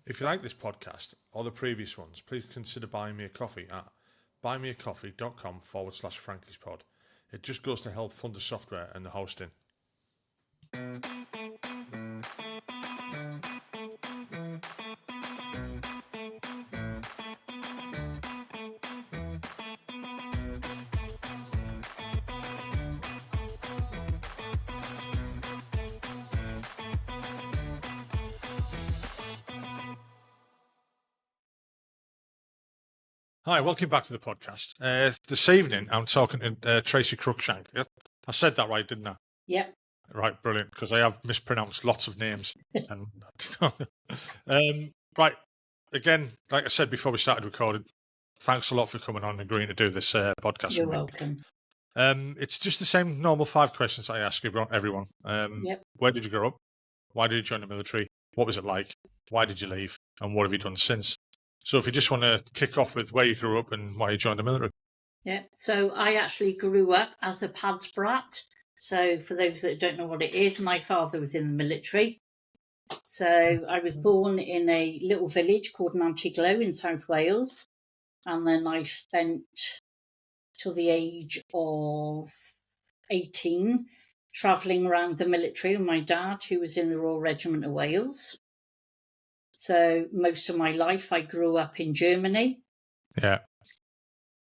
If you like this podcast or the previous ones, please consider buying me a coffee at buymeacoffee.com/Frankie'sPod. It just goes to help fund the software and the hosting. Hi, welcome back to the podcast. This evening, I'm talking to Tracey Cruickshank. I said that right, didn't I? Yep. Right, brilliant, because I have mispronounced lots of names. And right, again, like I said before we started recording, thanks a lot for coming on and agreeing to do this podcast You're with me. welcome. It's just the same normal 5 questions I ask everyone. Yep. Where did you grow up? Why did you join the military? What was it like? Why did you leave? And what have you done since? So if you just want to kick off with where you grew up and why you joined the military. Yeah. So I actually grew up as a pads brat. So for those that don't know what it is, my father was in the military. So I was born in a little village called Nantiglow in South Wales. And then I spent till the age of 18 travelling around the military with my dad, who was in the Royal Regiment of Wales. So most of my life I grew up in Germany. Yeah.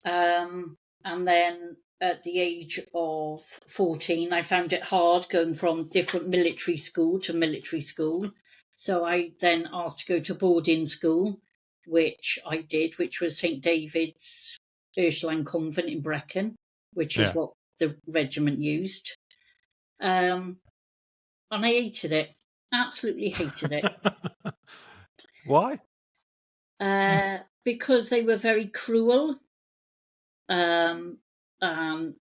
And then at the age of 14, I found it hard going from different military school to military school. So I then asked to go to boarding school, which I did, which was St. David's Ursuline Convent in Brecon, which is what the regiment used. And I hated it. Absolutely hated it. Why? Because they were very cruel. Like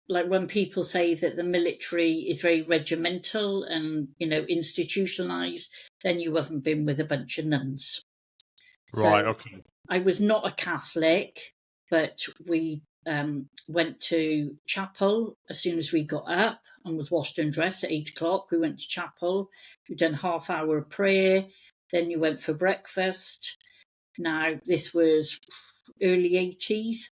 when people say that the military is very regimental and, institutionalized, then you haven't been with a bunch of nuns. Right, okay. I was not a Catholic, but we went to chapel as soon as we got up and was washed and dressed at 8 o'clock. We went to chapel. We done half hour of prayer. Then you went for breakfast. Now, this was early 80s,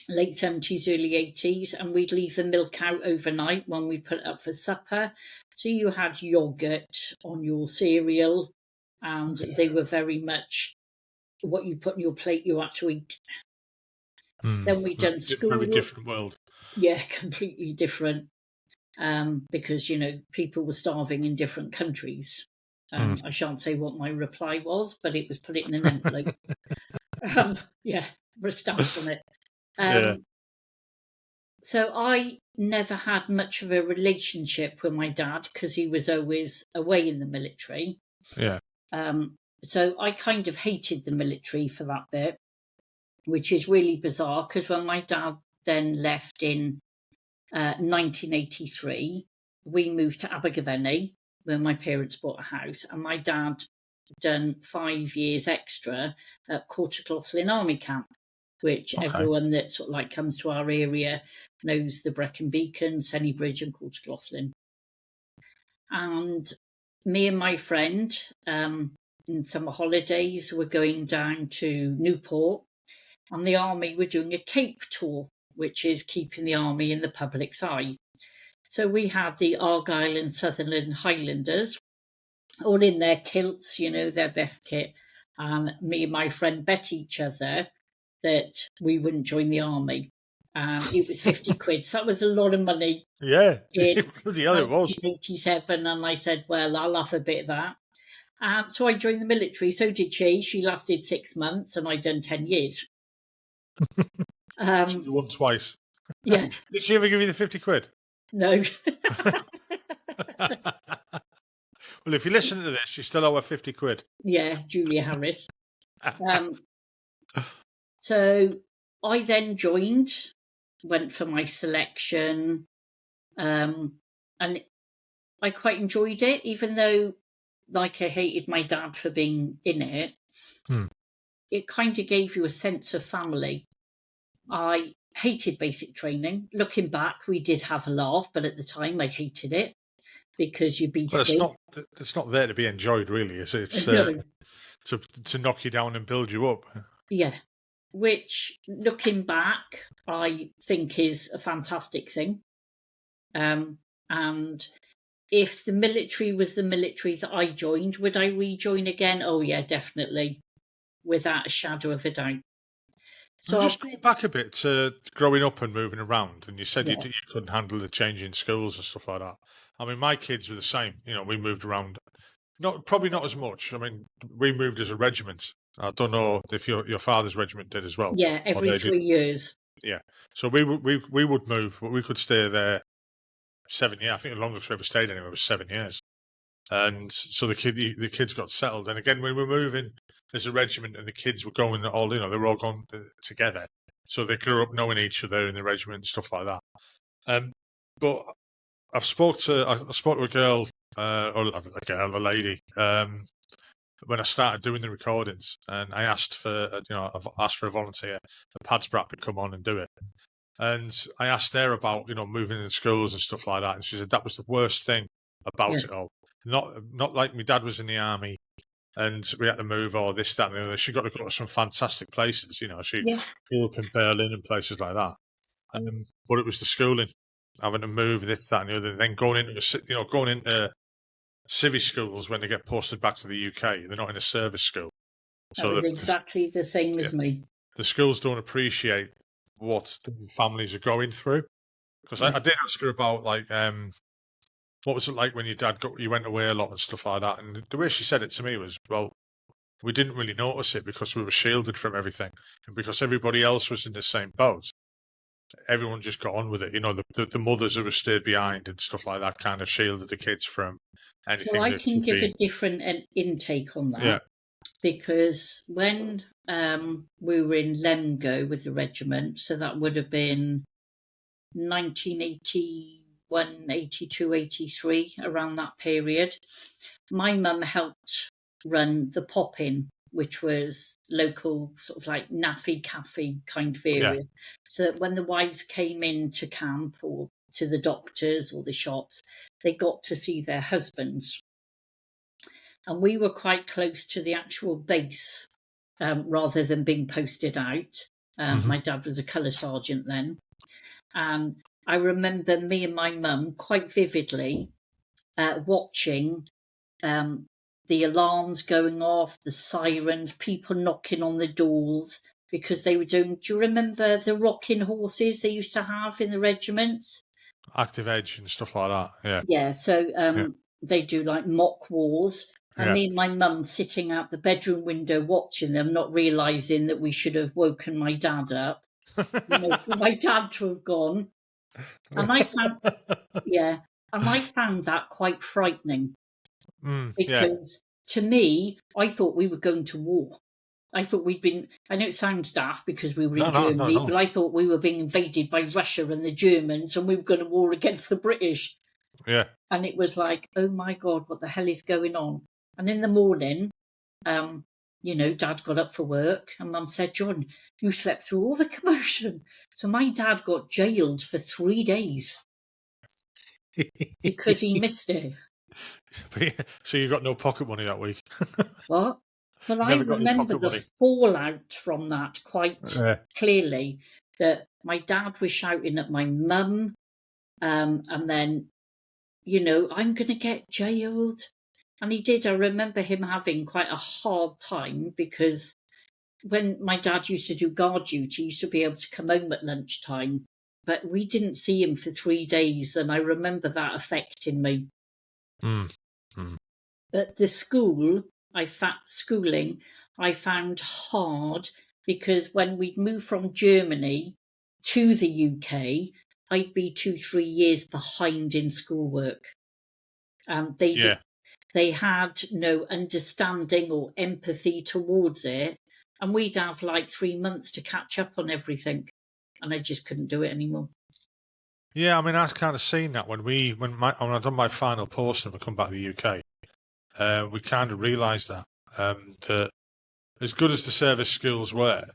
late 70s, early 80s, and we'd leave the milk out overnight when we put it up for supper. So you had yoghurt on your cereal, and they were very much what you put on your plate you had to eat. Then we done school. Very different world. Yeah, completely different. Because, people were starving in different countries. I shan't say what my reply was, but it was put it in an envelope. With a stamp on it. So I never had much of a relationship with my dad because he was always away in the military. Yeah. So I kind of hated the military for that bit, which is really bizarre because when my dad then left in 1983, we moved to Abergavenny when my parents bought a house, and my dad done 5 years extra at Courtacloughlin Army Camp, which everyone that sort of like comes to our area knows the Brecon Beacon, Senny Bridge and Courtacloughlin. And me and my friend in summer holidays were going down to Newport, and the army were doing a Cape tour, which is keeping the army in the public's eye. So we had the Argyll and Sutherland Highlanders all in their kilts, their best kit. And me and my friend bet each other that we wouldn't join the army. It was 50 quid. So that was a lot of money. Yeah, in bloody hell it was. 1987, and I said, well, I'll have a bit of that. So I joined the military. So did she. She lasted 6 months, and I'd done 10 years. She won twice. Yeah. Did she ever give you the 50 quid? No. Well, if you listen to this, you still owe her 50 quid. Yeah, Julia Harris. So I then joined, went for my selection, and I quite enjoyed it, even though, like, I hated my dad for being in it. It kind of gave you a sense of family. I hated basic training. Looking back, we did have a laugh, but at the time I hated it because you'd be Well, it's not there to be enjoyed, really. It's no. to knock you down and build you up. Yeah, which looking back, I think is a fantastic thing. And if the military was the military that I joined, would I rejoin again? Oh yeah, definitely, without a shadow of a doubt. And So just go back a bit to growing up and moving around, and you said yeah, you couldn't handle the change in schools and stuff like that. I mean, my kids were the same. You know, we moved around. Probably not as much. I mean, we moved as a regiment. I don't know if your father's regiment did as well, yeah, or every they did. 3 years. Yeah. So we would move, but we could stay there 7 years. I think the longest we ever stayed anywhere was 7 years. And so the kids got settled. And again, when we were moving as a regiment, and the kids were going all, they were all going together. So they grew up knowing each other in the regiment and stuff like that. But I spoke to a girl, or a lady, when I started doing the recordings, and I asked for, I've asked for a volunteer, the Pads Brat to come on and do it. And I asked her about, moving in schools and stuff like that, and she said that was the worst thing about Yeah, it all. Not like my dad was in the army and we had to move all this, that, and the other. She got to go to some fantastic places. She yeah. grew up in Berlin and places like that. But it was the schooling, having to move this, that, and the other. And then going into civvy schools when they get posted back to the UK. They're not in a service school, That so was exactly the same as me. the schools don't appreciate what the families are going through. Because Yeah. I did ask her about what was it like when your dad you went away a lot and stuff like that. And the way she said it to me was, well, we didn't really notice it because we were shielded from everything, and because everybody else was in the same boat. Everyone just got on with it. The mothers who were stayed behind and stuff like that kind of shielded the kids from So anything I that can could give be. a different intake on Yeah, that, because when we were in Lemgo with the regiment, so that would have been 1981, 82, 83, around that period, my mum helped run the pop-in, which was local sort of like naffy cafe kind of yeah. area. So that when the wives came into camp or to the doctors or the shops, they got to see their husbands. And we were quite close to the actual base, rather than being posted out. My dad was a colour sergeant then. And I remember me and my mum quite vividly watching the alarms going off, the sirens, people knocking on the doors because they were doing. Do you remember the rocking horses they used to have in the regiments? Active Edge and stuff like that. Yeah, Yeah, so yeah, they do like mock wars. And yeah. me and my mum sitting out the bedroom window watching them, not realising that we should have woken my dad up, for my dad to have gone. And I found, yeah, and I found that quite frightening, Yeah. because to me, I thought we were going to war. I thought I know it sounds daft because we were No, in no, no, Germany, no. but I thought we were being invaded by Russia and the Germans and we were going to war against the British. Yeah. And it was like, oh my God, what the hell is going on? And in the morning, Dad got up for work and Mum said, John, you slept through all the commotion. So my dad got jailed for 3 days because he missed it. So you got no pocket money that week? What? But I Never got any remember pocket the money. fallout from that quite Yeah. clearly, that my dad was shouting at my mum, and then, I'm going to get jailed. And he did. I remember him having quite a hard time because when my dad used to do guard duty, he used to be able to come home at lunchtime. But we didn't see him for 3 days, and I remember that affecting me. Mm. Mm. But the schooling, I found hard because when we'd moved from Germany to the UK, I'd be 2, 3 years behind in schoolwork. Yeah. They had no understanding or empathy towards it, and we'd have like 3 months to catch up on everything, and I just couldn't do it anymore. Yeah, I mean, I've kind of seen that when I've done my final post and we come back to the UK, we kind of realised that as good as the service schools were,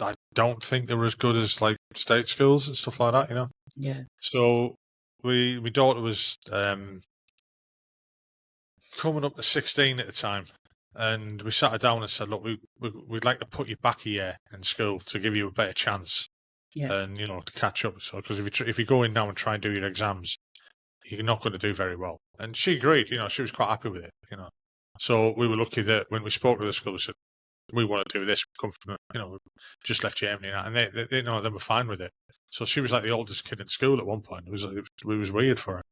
I don't think they were as good as like state schools and stuff like that. Yeah. So my daughter was coming up to 16 at the time, and we sat her down and said, look, we'd like to put you back a year in school to give you a better chance, and to catch up. So because if you go in now and try and do your exams, you're not going to do very well. And she agreed. She was quite happy with it. So we were lucky that when we spoke to the school, we said, we want to do this. We come from, we just left Germany, and they were fine with it. So she was like the oldest kid in school at one point. It was weird for her.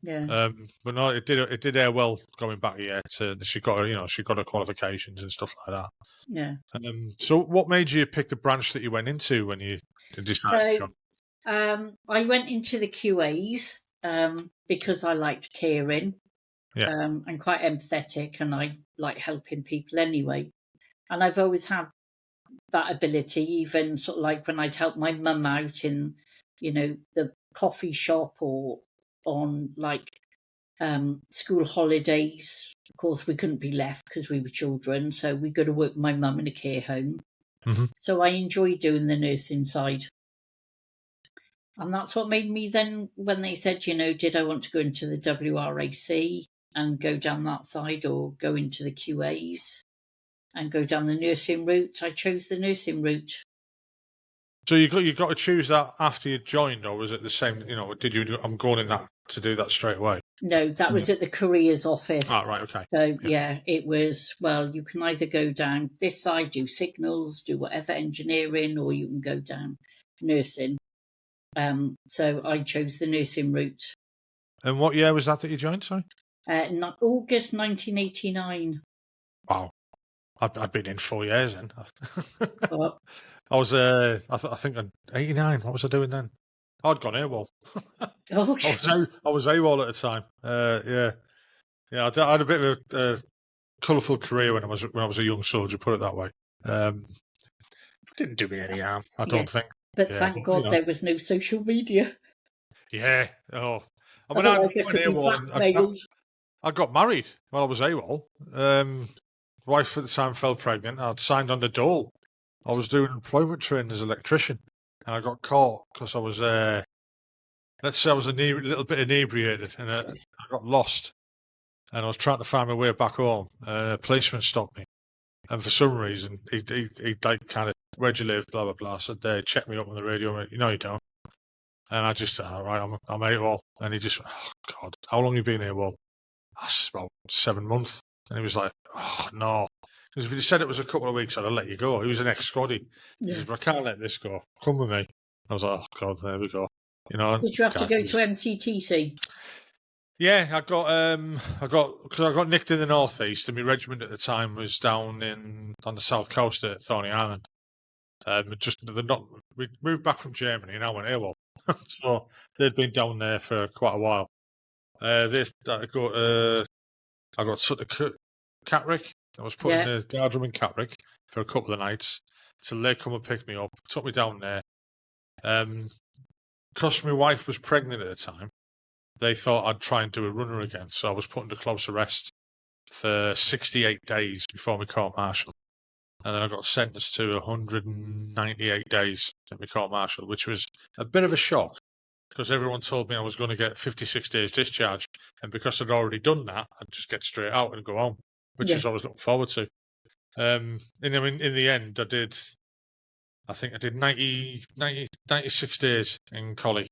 Yeah. But no, it did her well going back a year. She got her qualifications and stuff like that. Yeah. So what made you pick the branch that you went into when you decided to join? I went into the QAs because I liked caring. Yeah. I'm quite empathetic, and I like helping people anyway. And I've always had that ability, even sort of like when I'd help my mum out in, the coffee shop or on like school holidays. Of course, we couldn't be left because we were children, so we got to work with my mum in a care home. Mm-hmm. So I enjoyed doing the nursing side. And that's what made me then, when they said, did I want to go into the WRAC and go down that side, or go into the QAs and go down the nursing route, I chose the nursing route. So you got to choose that after you joined, or was it the same? Did you? I'm going in that to do that straight away. No, that was at the careers office. Oh, right, okay. So yeah, it was. Well, you can either go down this side, do signals, do whatever engineering, or you can go down nursing. So I chose the nursing route. And what year was that you joined? Sorry. August 1989. Wow, I'd been in 4 years then. Oh. I was, I think, in 89. What was I doing then? I'd gone AWOL. Oh. I was AWOL at the time. Yeah. I had a bit of a colourful career when I was a young soldier. Put it that way. Didn't do me any harm, I don't think. But thank God there was no social media. Yeah. Oh, I mean, I got married while I was AWOL. Wife at the time fell pregnant. I'd signed on the dole. I was doing employment training as an electrician, and I got caught because I was, let's say I was a little bit inebriated, and I got lost. And I was trying to find my way back home, and a policeman stopped me. And for some reason, he like kind of, where'd you live, blah, blah, blah. So they checked me up on the radio, and went, you don't. And I just said, all right, I'm AWOL. And he just went, oh, God, how long have you been AWOL? That's about 7 months. And he was like, oh, no. Because if he said it was a couple of weeks, I'd have let you go. He was an ex-squaddie. He says, I can't let this go. Come with me. I was like, oh, God, there we go. Did you have to go to MCTC? Yeah, I got nicked in the northeast, and my regiment at the time was down on the south coast at Thorney Island. We moved back from Germany, and I went AWOL. So they'd been down there for quite a while. I got sort of Catterick. I was put in the guard room in Catterick for a couple of nights till they come and pick me up, took me down there. Because my wife was pregnant at the time, they thought I'd try and do a runner again. So I was put under close arrest for 68 days before my court-martial. And then I got sentenced to 198 days at my court-martial, which was a bit of a shock because everyone told me I was going to get 56 days discharge. And because I'd already done that, I'd just get straight out and go home, which is what I was looking forward to. In the end, I think I did 96 days in Collie.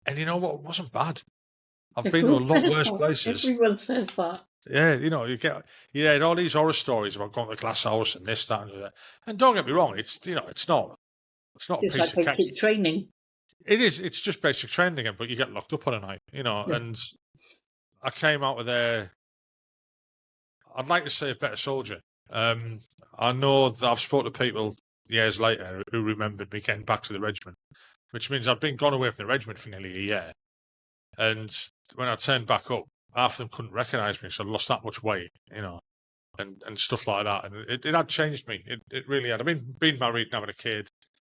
And you know what? It wasn't bad. I've been to a lot worse places. Everyone says that. Yeah, you had all these horror stories about going to the glass house and this, that, and that. And don't get me wrong, it's not a piece like of basic training. It is. It's just basic training again, but you get locked up on a night, And I came out of there. I'd like to say a better soldier. I know that I've spoken to people years later who remembered me getting back to the regiment, which means I've been gone away from the regiment for nearly a year. And when I turned back up, half of them couldn't recognise me, so I lost that much weight, and stuff like that. And it had changed me. It really had. I mean, being married and having a kid,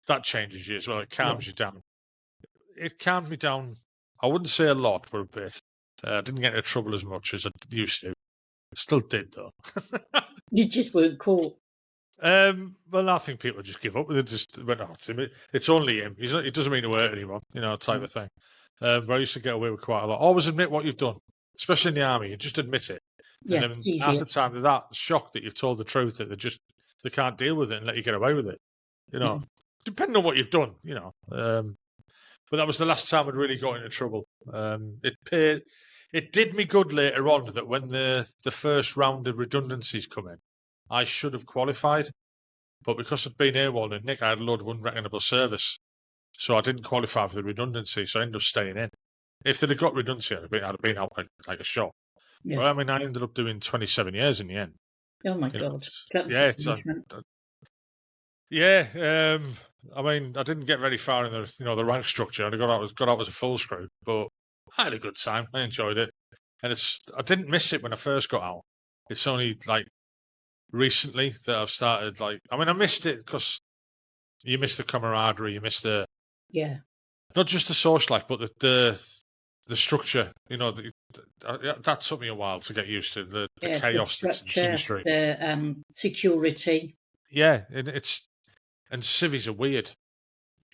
that changes you as well. It calms you down. It calmed me down, I wouldn't say a lot, but a bit. I didn't get into trouble as much as I used to. I still did, though. You just weren't caught. Well, I think people just give up. They just went, oh, it's only him. He doesn't mean to hurt anyone, type of thing. But I used to get away with quite a lot. Always admit what you've done, especially in the army. You just admit it. And Yeah, then it's half easier. the time they're that shocked that you've told the truth that they can't deal with it and let you get away with it. Yeah. Depending on what you've done. But that was the last time I'd really got into trouble. It did me good later on that when the first round of redundancies come in, I should have qualified, but because I'd been AWOL and Nick, I had a load of unreckonable service, so I didn't qualify for the redundancy, so I ended up staying in. If they'd have got redundancy, I'd have been out like a shot. Yeah. But I mean, I ended up doing 27 years in the end. Oh my You know, God. Glutton for yeah, punishment. yeah. I mean, I didn't get very far in the rank structure. I got out as a full screw, but I had a good time. I enjoyed it, and I didn't miss it when I first got out. It's only like recently that I've started. I mean, I missed it because you miss the camaraderie, you miss Yeah. not just the social life, but the structure. That took me a while to get used to the Yeah. The chaos that's in this structure, industry. the security. Yeah, and civvies are weird.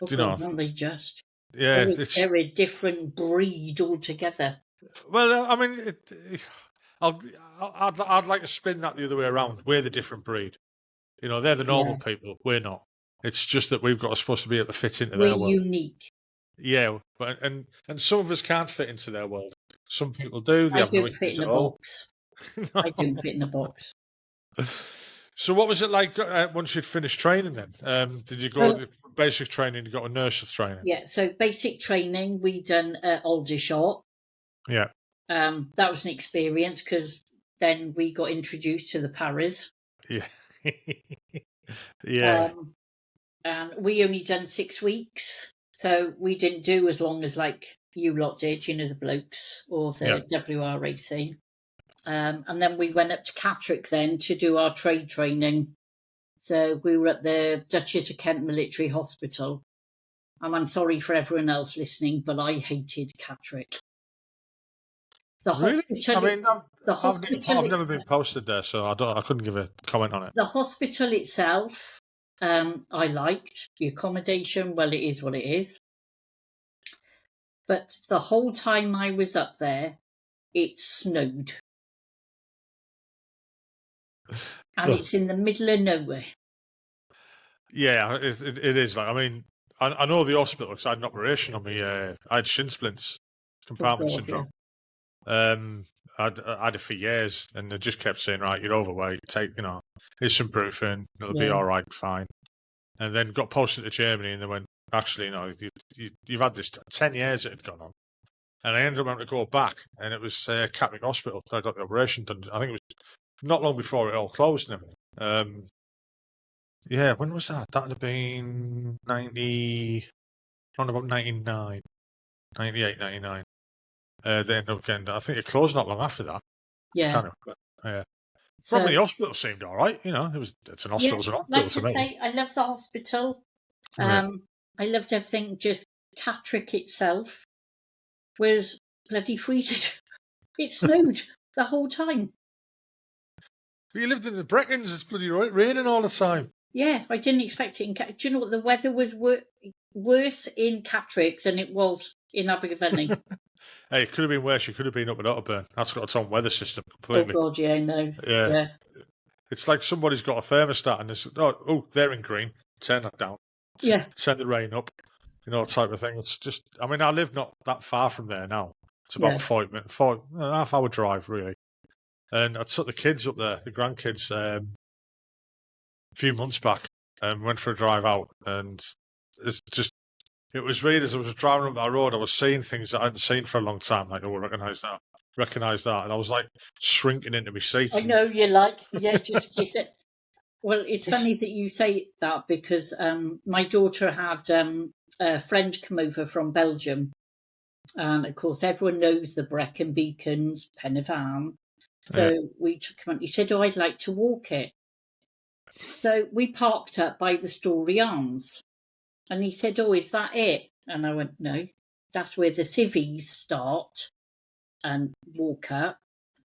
Oh You know, God, aren't they just? yeah, it's They're a different breed altogether. well, I mean, I'd like to spin that the other way around. We're the different breed. They're the normal Yeah. people. We're not. It's just that supposed to be able to fit into We're their world. unique. Yeah, but and some of us can't fit into their world. Some people do. They I have no don't fit issues in at a all. box. I don't fit in a box. So, what was it like once you'd finished training? Then, did you go Well, to basic training? You got a nurse's training. yeah. So basic training we done at Aldershot. Yeah, That was an experience because then we got introduced to the paras. yeah, yeah, Um, and we only done 6 weeks, so we didn't do as long as like you lot did, the blokes or yeah. the WRAC. And then we went up to Catterick then to do our trade training. So we were at the Duchess of Kent Military Hospital. And I'm sorry for everyone else listening, but I hated Catterick. The Really? I hospital, mean, I've never been itself, posted there, so I couldn't give a comment on it. the hospital itself, I liked the accommodation. Well, it is what it is. But the whole time I was up there, it snowed. And Ugh. it's in the middle of nowhere. Yeah, it is. I mean, I know the hospital because I had an operation on me. I had shin splints, Oh, compartment God, syndrome. yeah. I had it for years, and they just kept saying, "Right, you're overweight. Here's some Brufen. It'll be Yeah. all right, fine." And then got posted to Germany, and they went, "Actually, you've had this 10 years it had gone on." And I ended up having to go back, and it was Catterick Hospital. I got the operation done. I think it was not long before it all closed and everything. Yeah, when was that? That'd have been around about 99, 98, 99. They ended up getting, I think it closed not long after that. Yeah. Kind of. Yeah. So, Probably the hospital seemed all right. It's an yeah, hospital like to I me. say, I love the hospital. Yeah. I loved everything. Just Catterick itself was bloody freezing. It snowed the whole time. You lived in the Brecons. It's bloody raining all the time. Yeah, I didn't expect it. Do you know what? The weather was worse in Catterick than it was in Abergavenny. Hey, it could have been worse. You could have been up at Otterburn. That's got its own weather system Oh, completely. God, yeah, I know. Yeah. Yeah. It's like somebody's got a thermostat and it's, they're in green. Turn that down. Yeah. Turn the rain up. Type of thing. It's just, I mean, I live not that far from there now. It's about Yeah. 40 minutes, half-hour drive, really. And I took the kids up there, the grandkids, a few months back, and went for a drive out. And it was weird as I was driving up that road, I was seeing things that I hadn't seen for a long time. Like, recognise that. And I was like shrinking into my seat. I know you're like, yeah, just kiss it. Well, it's funny that you say that because my daughter had a friend come over from Belgium. And of course, everyone knows the Brecon Beacons, Pen of Anne. So we took him on. He said, I'd like to walk it. So we parked up by the Story Arms. And he said, is that it? And I went, no, that's where the civvies start and walk up.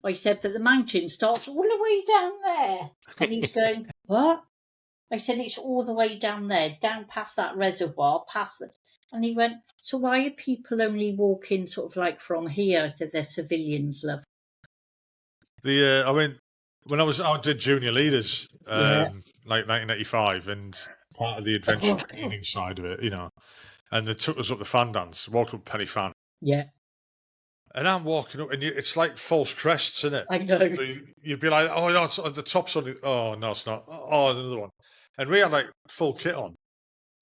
I said, but the mountain starts all the way down there. And he's going, what? I said, it's all the way down there, down past that reservoir, past the... And he went, so why are people only walking sort of like from here? I said, they're civilians, love. I mean, when I did junior leaders, Yeah. like 1985, and part of the adventure training side of it, and they took us up the fan dance, walked up Penny Fan, Yeah, and I'm walking up, and it's like false crests, isn't it? I know. So you'd be like, oh no, it's, the top's on it. Oh no, it's not. Oh, another one. And we had like full kit on,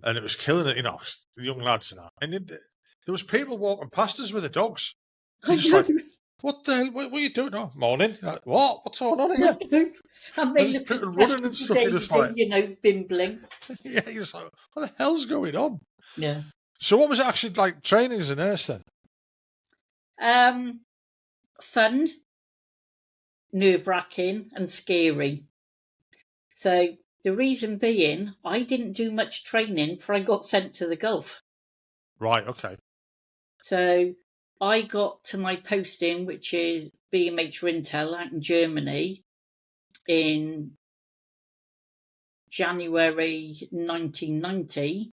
and it was killing it, the young lads and that. And there was people walking past us with the dogs. I You're just know. like, what the hell? What are you doing? Oh, morning. What? What's going on here? And they And look as people fresh running and as stuff. You're just like, daisy, bimbling. yeah, you're just like, what the hell's going on? Yeah. So what was it actually like training as a nurse then? Fun, nerve-wracking, and scary. So the reason being, I didn't do much training before I got sent to the Gulf. Right. Okay. So I got to my posting, which is BMH Rintel out in Germany, in January 1990.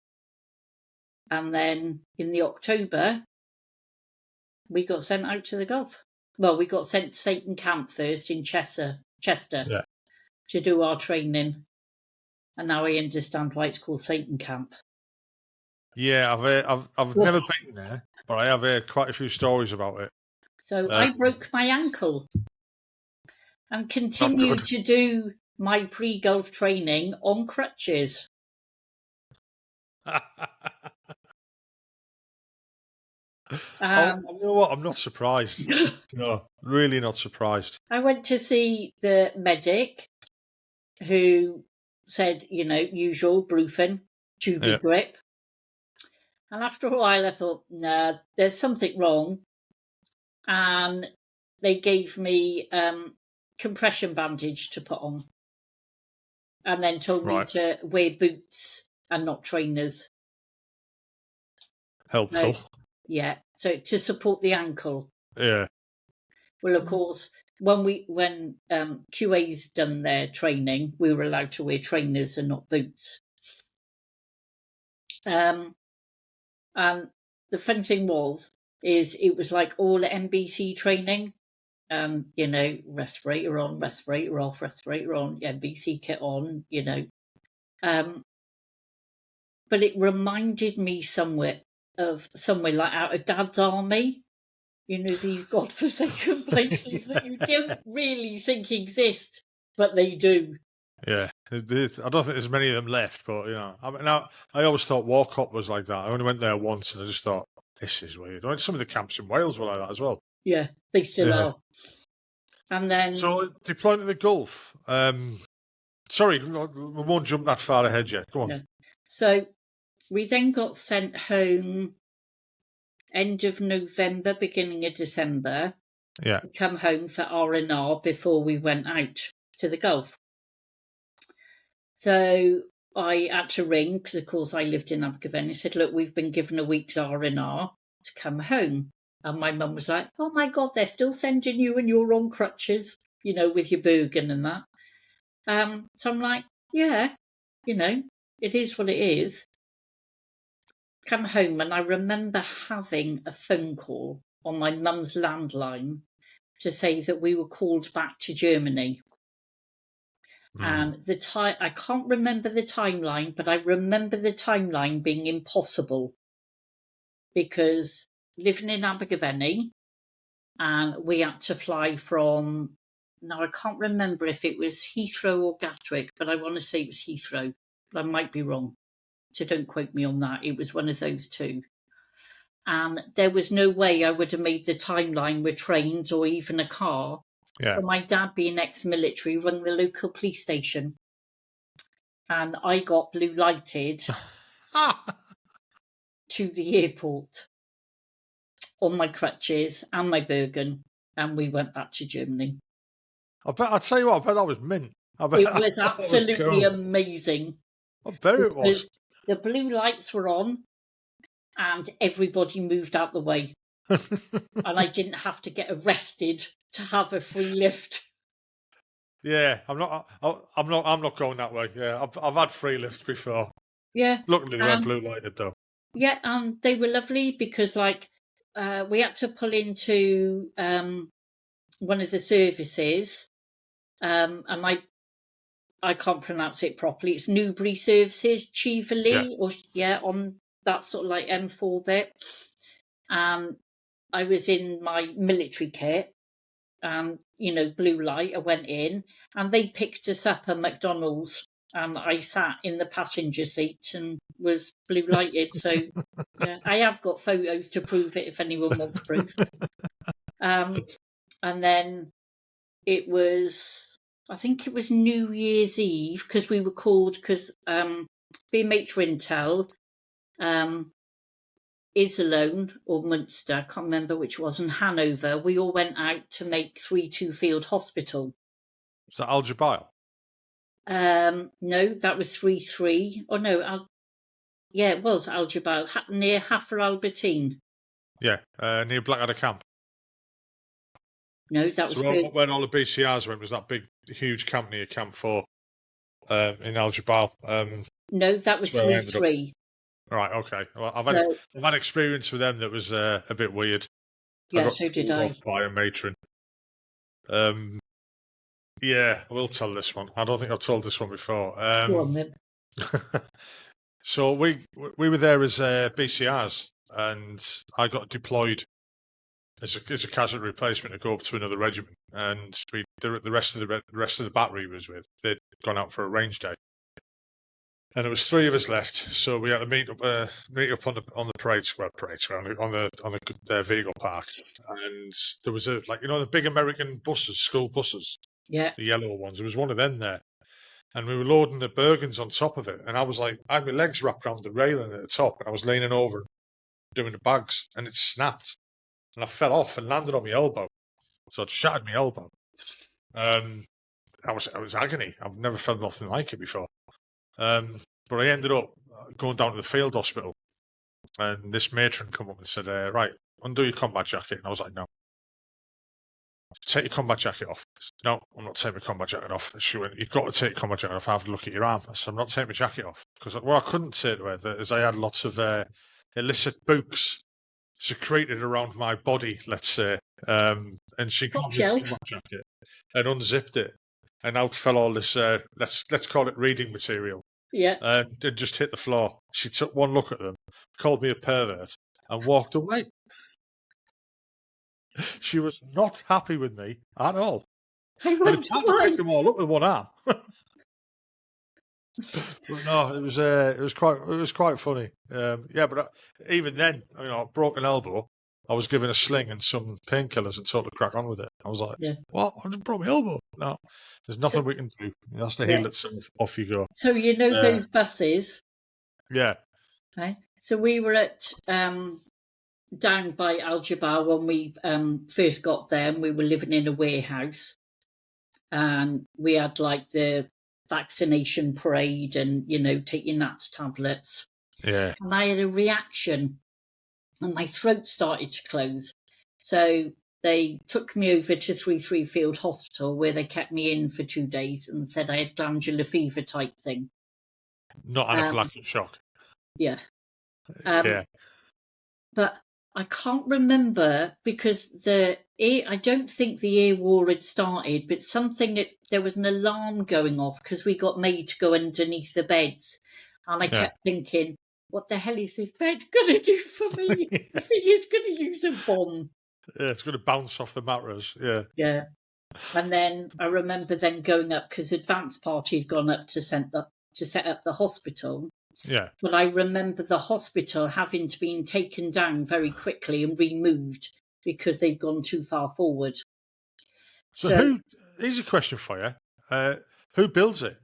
And then in the October, we got sent out to the Gulf. Well, we got sent to Satan Camp first in Chester Yeah. to do our training. And now I understand why it's called Satan Camp. Yeah, I've never been there, but I have heard quite a few stories about it. So I broke my ankle and continued to do my pre-Gulf training on crutches. You know what? I'm not surprised. No, really not surprised. I went to see the medic who said, usual brufen, tubing grip. And after a while I thought, nah, there's something wrong. And they gave me compression bandage to put on. And then told me to wear boots and not trainers. Helpful. So to support the ankle. Yeah. Well, of course, when QA's done their training, we were allowed to wear trainers and not boots. And the fun thing is it was like all NBC training. Respirator on, respirator off, respirator on, NBC kit on, But it reminded me somewhere like out of Dad's army. These godforsaken places that you don't really think exist, but they do. Yeah, I don't think there's many of them left, but I always thought Walcott was like that. I only went there once, and I just thought this is weird. I mean, some of the camps in Wales were like that as well. Yeah, they still are. And then deploying to the Gulf. Sorry, we won't jump that far ahead yet. Go on. Yeah. So we then got sent home end of November, beginning of December. Yeah. To come home for R&R before we went out to the Gulf. So I had to ring, because of course I lived in Abergavenny. I said, look, we've been given a week's R&R to come home. And my mum was like, oh my God, they're still sending you and you're on crutches, with your Bergen and that. So I'm like, yeah, it is what it is. Come home, and I remember having a phone call on my mum's landline to say that we were called back to Germany. And I can't remember the timeline, but I remember the timeline being impossible, because living in Abergavenny, and we had to fly from, now I can't remember if it was Heathrow or Gatwick, but I want to say it was Heathrow, but I might be wrong. So don't quote me on that. It was one of those two. And there was no way I would have made the timeline with trains or even a car. Yeah. So my dad, being ex-military, rang the local police station. And I got blue lighted to the airport on my crutches and my Bergen. And we went back to Germany. I'll tell you what, I bet that was mint. It was absolutely amazing. I bet it was. The blue lights were on, and everybody moved out the way. And I didn't have to get arrested to have a free lift. Yeah, I'm not going that way. Yeah, I've had free lifts before. Yeah. Luckily they weren't blue lighted though. Yeah, and they were lovely, because we had to pull into one of the services, and I can't pronounce it properly. It's Newbury Services, Cheverley, on that sort of like M4 bit. I was in my military kit, and blue light. I went in, and they picked us up at McDonald's, and I sat in the passenger seat and was blue lighted. So yeah, I have got photos to prove it if anyone wants proof. And then it was, I think it was New Year's Eve, because we were called, because BMH Rintel, Iserlohn or Munster, I can't remember which was, and Hanover, we all went out to make 3-2 Field Hospital. Was that Al Jabail? No, that was 3-3. Oh no, it was Al Jabail, near Hafr Albertine. Yeah, near Blackadder Camp. No, that was when all the BCRs went, was that big, huge camp near Camp 4 in Al Jabail. No, that was 3-3. Right, okay. Well, I've had experience with them that was a bit weird. Yeah, so did I. By a matron. Yeah, I will tell this one. I don't think I've told this one before. Go on then. So we were there as BCRs, and I got deployed as a casualty replacement to go up to another regiment, and the rest of the battery was with. They'd gone out for a range day, and there was 3 of us left. So we had to meet up on the parade square on the vehicle park, and there was the big American buses, school buses, the yellow ones. There was one of them there, and we were loading the Bergens on top of it, and I had my legs wrapped around the railing at the top, and I was leaning over doing the bags, and it snapped. And I fell off and landed on my elbow. So it shattered my elbow. I was agony. I've never felt nothing like it before. But I ended up going down to the field hospital. And this matron come up and said, right, undo your combat jacket. And I was like, no. Take your combat jacket off. Said, no, I'm not taking my combat jacket off. She went, you've got to take your combat jacket off. I have to look at your arm. I said, I'm not taking my jacket off. Because what I couldn't say to her is I had lots of illicit books secreted around my body, let's say, and she got me a combat jacket and unzipped it, and out fell all this let's call it reading material. Yeah. And it just hit the floor. She took one look at them, called me a pervert, and walked away. She was not happy with me at all. I but it's hard to pick them all up with one arm. But no, it was quite funny. But even then, broken elbow, I was given a sling and some painkillers and told to crack on with it. I was like, "What? I just broke my elbow." No, there's nothing we can do. It has to heal itself. Off you go. So those buses. Yeah. Okay. So we were at down by Al Jabail when we first got there, and we were living in a warehouse, and we had the vaccination parade and take your NATS tablets. Yeah. And I had a reaction and my throat started to close. So they took me over to 3-3 Field Hospital, where they kept me in for 2 days and said I had glandular fever type thing. Not anaphylactic shock. Yeah. Yeah. But I can't remember, because I don't think the air war had started, but there was an alarm going off because we got made to go underneath the beds. And I kept thinking, what the hell is this bed going to do for me? I think it's going to use a bomb. Yeah, it's going to bounce off the mattress. Yeah. Yeah. And then I remember then going up, because Advance Party had gone up to set up the hospital. Yeah. But I remember the hospital having to be taken down very quickly and removed because they'd gone too far forward. So here's a question for you. Who builds it?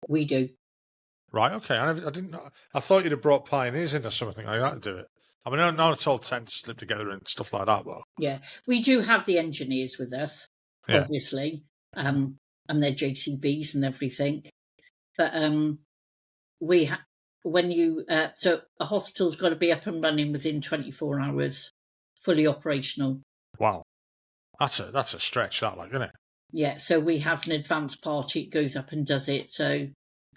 We do. Right, okay. I didn't know. I thought you'd have brought pioneers in or something like that to do it. I mean, I know it's all tend to slip together and stuff like that, but... Yeah, we do have the engineers with us, obviously, and their JCBs and everything. But so a hospital's got to be up and running within 24 hours, fully operational. Wow, that's a stretch, that, isn't it? Yeah, so we have an Advance Party. It goes up and does it. So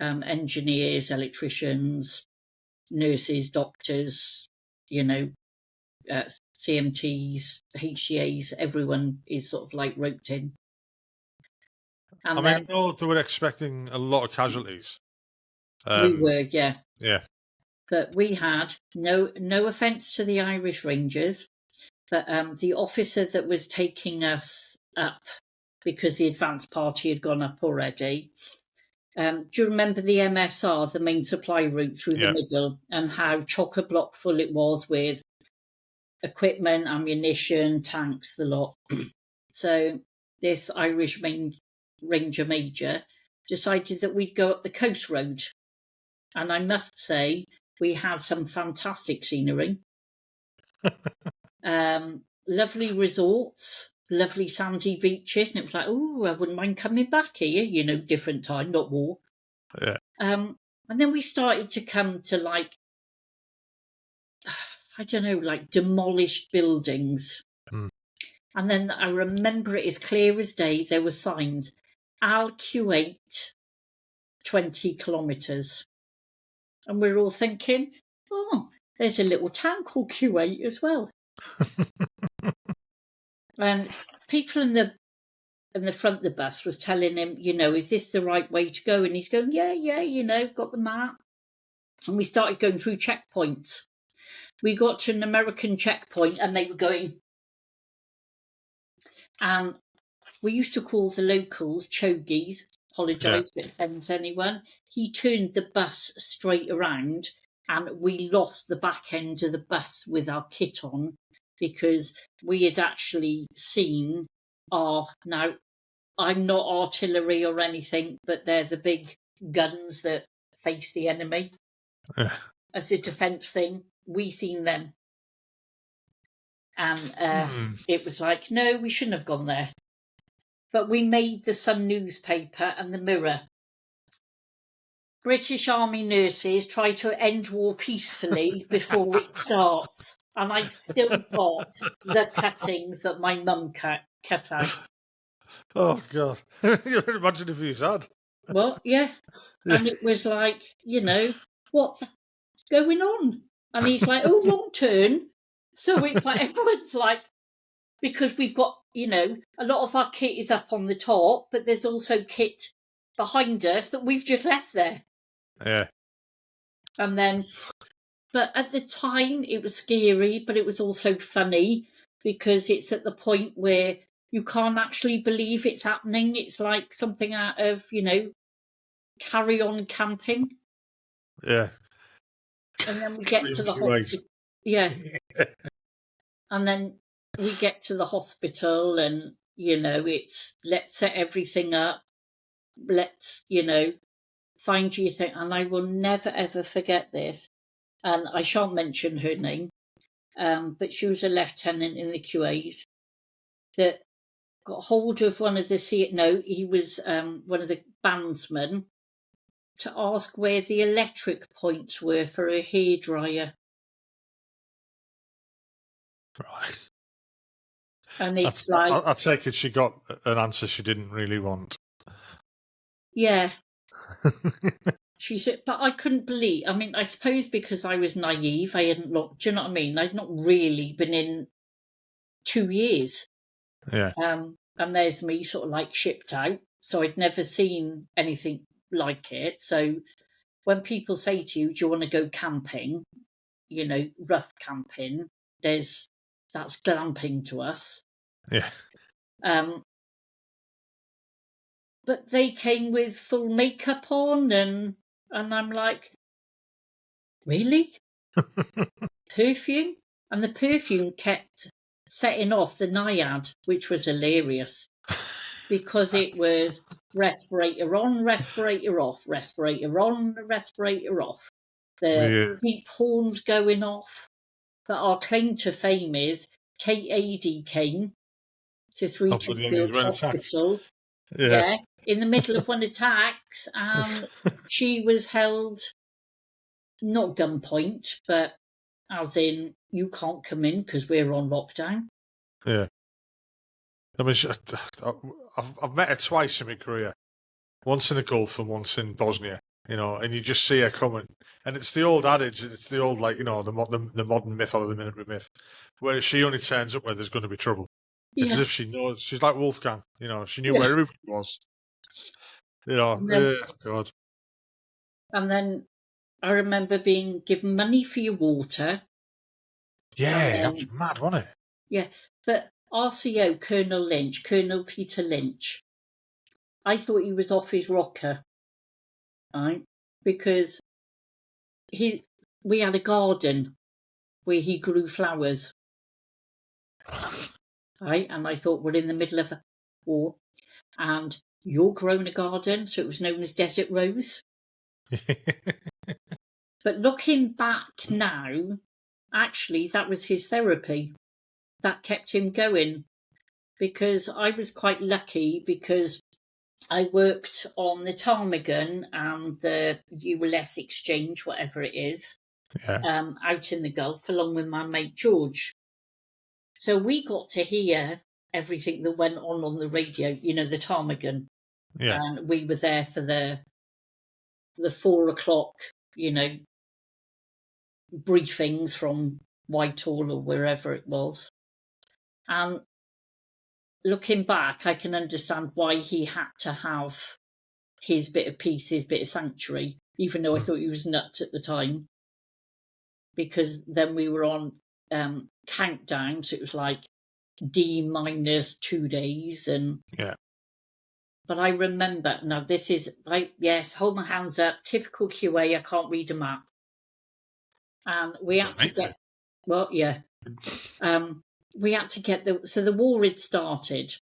engineers, electricians, nurses, doctors, CMTs, HCAs, everyone is sort of like roped in. And I know they were expecting a lot of casualties. We were, yeah. Yeah. But we had no offence to the Irish Rangers, but the officer that was taking us up, because the advance party had gone up already. Do you remember the MSR, the main supply route through the middle, and how chock-a-block full it was with equipment, ammunition, tanks, the lot? So this Irish Ranger Major decided that we'd go up the coast road. And I must say, we had some fantastic scenery. Lovely resorts, lovely sandy beaches. And it was like, oh, I wouldn't mind coming back here, different time, not war. Yeah. And then we started to come to like, I don't know, like demolished buildings. Mm. And then I remember it as clear as day. There were signs, Al Kuwait, 20 kilometres. And we're all thinking, oh, there's a little town called Kuwait as well. And people in the front of the bus was telling him, is this the right way to go? And he's going, yeah, got the map. And we started going through checkpoints. We got to an American checkpoint and they were going. And we used to call the locals chogies. Apologise if it offends anyone. He turned the bus straight around and we lost the back end of the bus with our kit on because we had actually seen now I'm not artillery or anything, but they're the big guns that face the enemy. As a defence thing, we seen them. And it was like, no, we shouldn't have gone there. But we made the Sun newspaper and the Mirror. British Army nurses try to end war peacefully before it starts. And I've still got the cuttings that my mum cut out. Oh, God. Imagine if he's had. Well, yeah. And it was like, what's going on? And he's like, oh, wrong turn. So it's like, everyone's like, because we've got, a lot of our kit is up on the top, but there's also kit behind us that we've just left there. Yeah. And then, but at the time it was scary, but it was also funny because it's at the point where you can't actually believe it's happening. It's like something out of, Carry On Camping. Yeah. And then we get to the hospital. Yeah. And then we get to the hospital and, it's let's set everything up. Let's, find you thing. And I will never, ever forget this. And I shan't mention her name. But she was a lieutenant in the QAs that got hold of one of the he was one of the bandsmen to ask where the electric points were for a hairdryer. Right. And it's I take it she got an answer she didn't really want. Yeah. She said, but I couldn't believe. I mean, I suppose because I was naive, I hadn't looked. Do you know what I mean? I'd not really been in 2 years. Yeah. And there's me sort of like shipped out. So I'd never seen anything like it. So when people say to you, do you want to go camping? Rough camping, that's glamping to us. Yeah. But they came with full makeup on and I'm like, really? Perfume? And the perfume kept setting off the Naiad, which was hilarious because it was respirator on, respirator off, respirator on, respirator off. The beep horns going off. But our claim to fame is Kate Adie came to 32 Hospital. Yeah, in the middle of one attacks, and she was held, not gunpoint, but as in, you can't come in because we're on lockdown. Yeah. I mean, I've met her twice in my career. Once in the Gulf and once in Bosnia. and you just see her coming. And it's the old adage, it's the old, like, the modern myth or the military myth, where she only turns up where there's going to be trouble. It's as Yeah, if she knows. She's like Wolfgang, she knew yeah. where everybody was. God. And then I remember being given money for your water. Yeah, that was mad, wasn't it? Yeah, but RCO, Colonel Peter Lynch, I thought he was off his rocker, right? Because we had a garden where he grew flowers, right? And I thought we're in the middle of a war, and you're growing a garden, so it was known as Desert Rose. But looking back now, actually, that was his therapy. That kept him going, because I was quite lucky because I worked on the ptarmigan and the ULS exchange, whatever it is, out in the Gulf, along with my mate George. So we got to hear everything that went on the radio, the ptarmigan. Yeah. And we were there for the 4 o'clock, briefings from Whitehall or wherever it was. And looking back, I can understand why he had to have his bit of peace, his bit of sanctuary, even though I thought he was nuts at the time. Because then we were on countdown, so it was like D-2 days. But I remember, now this is, yes, hold my hands up, typical QA, I can't read a map. And we had to get, we had to get the war had started,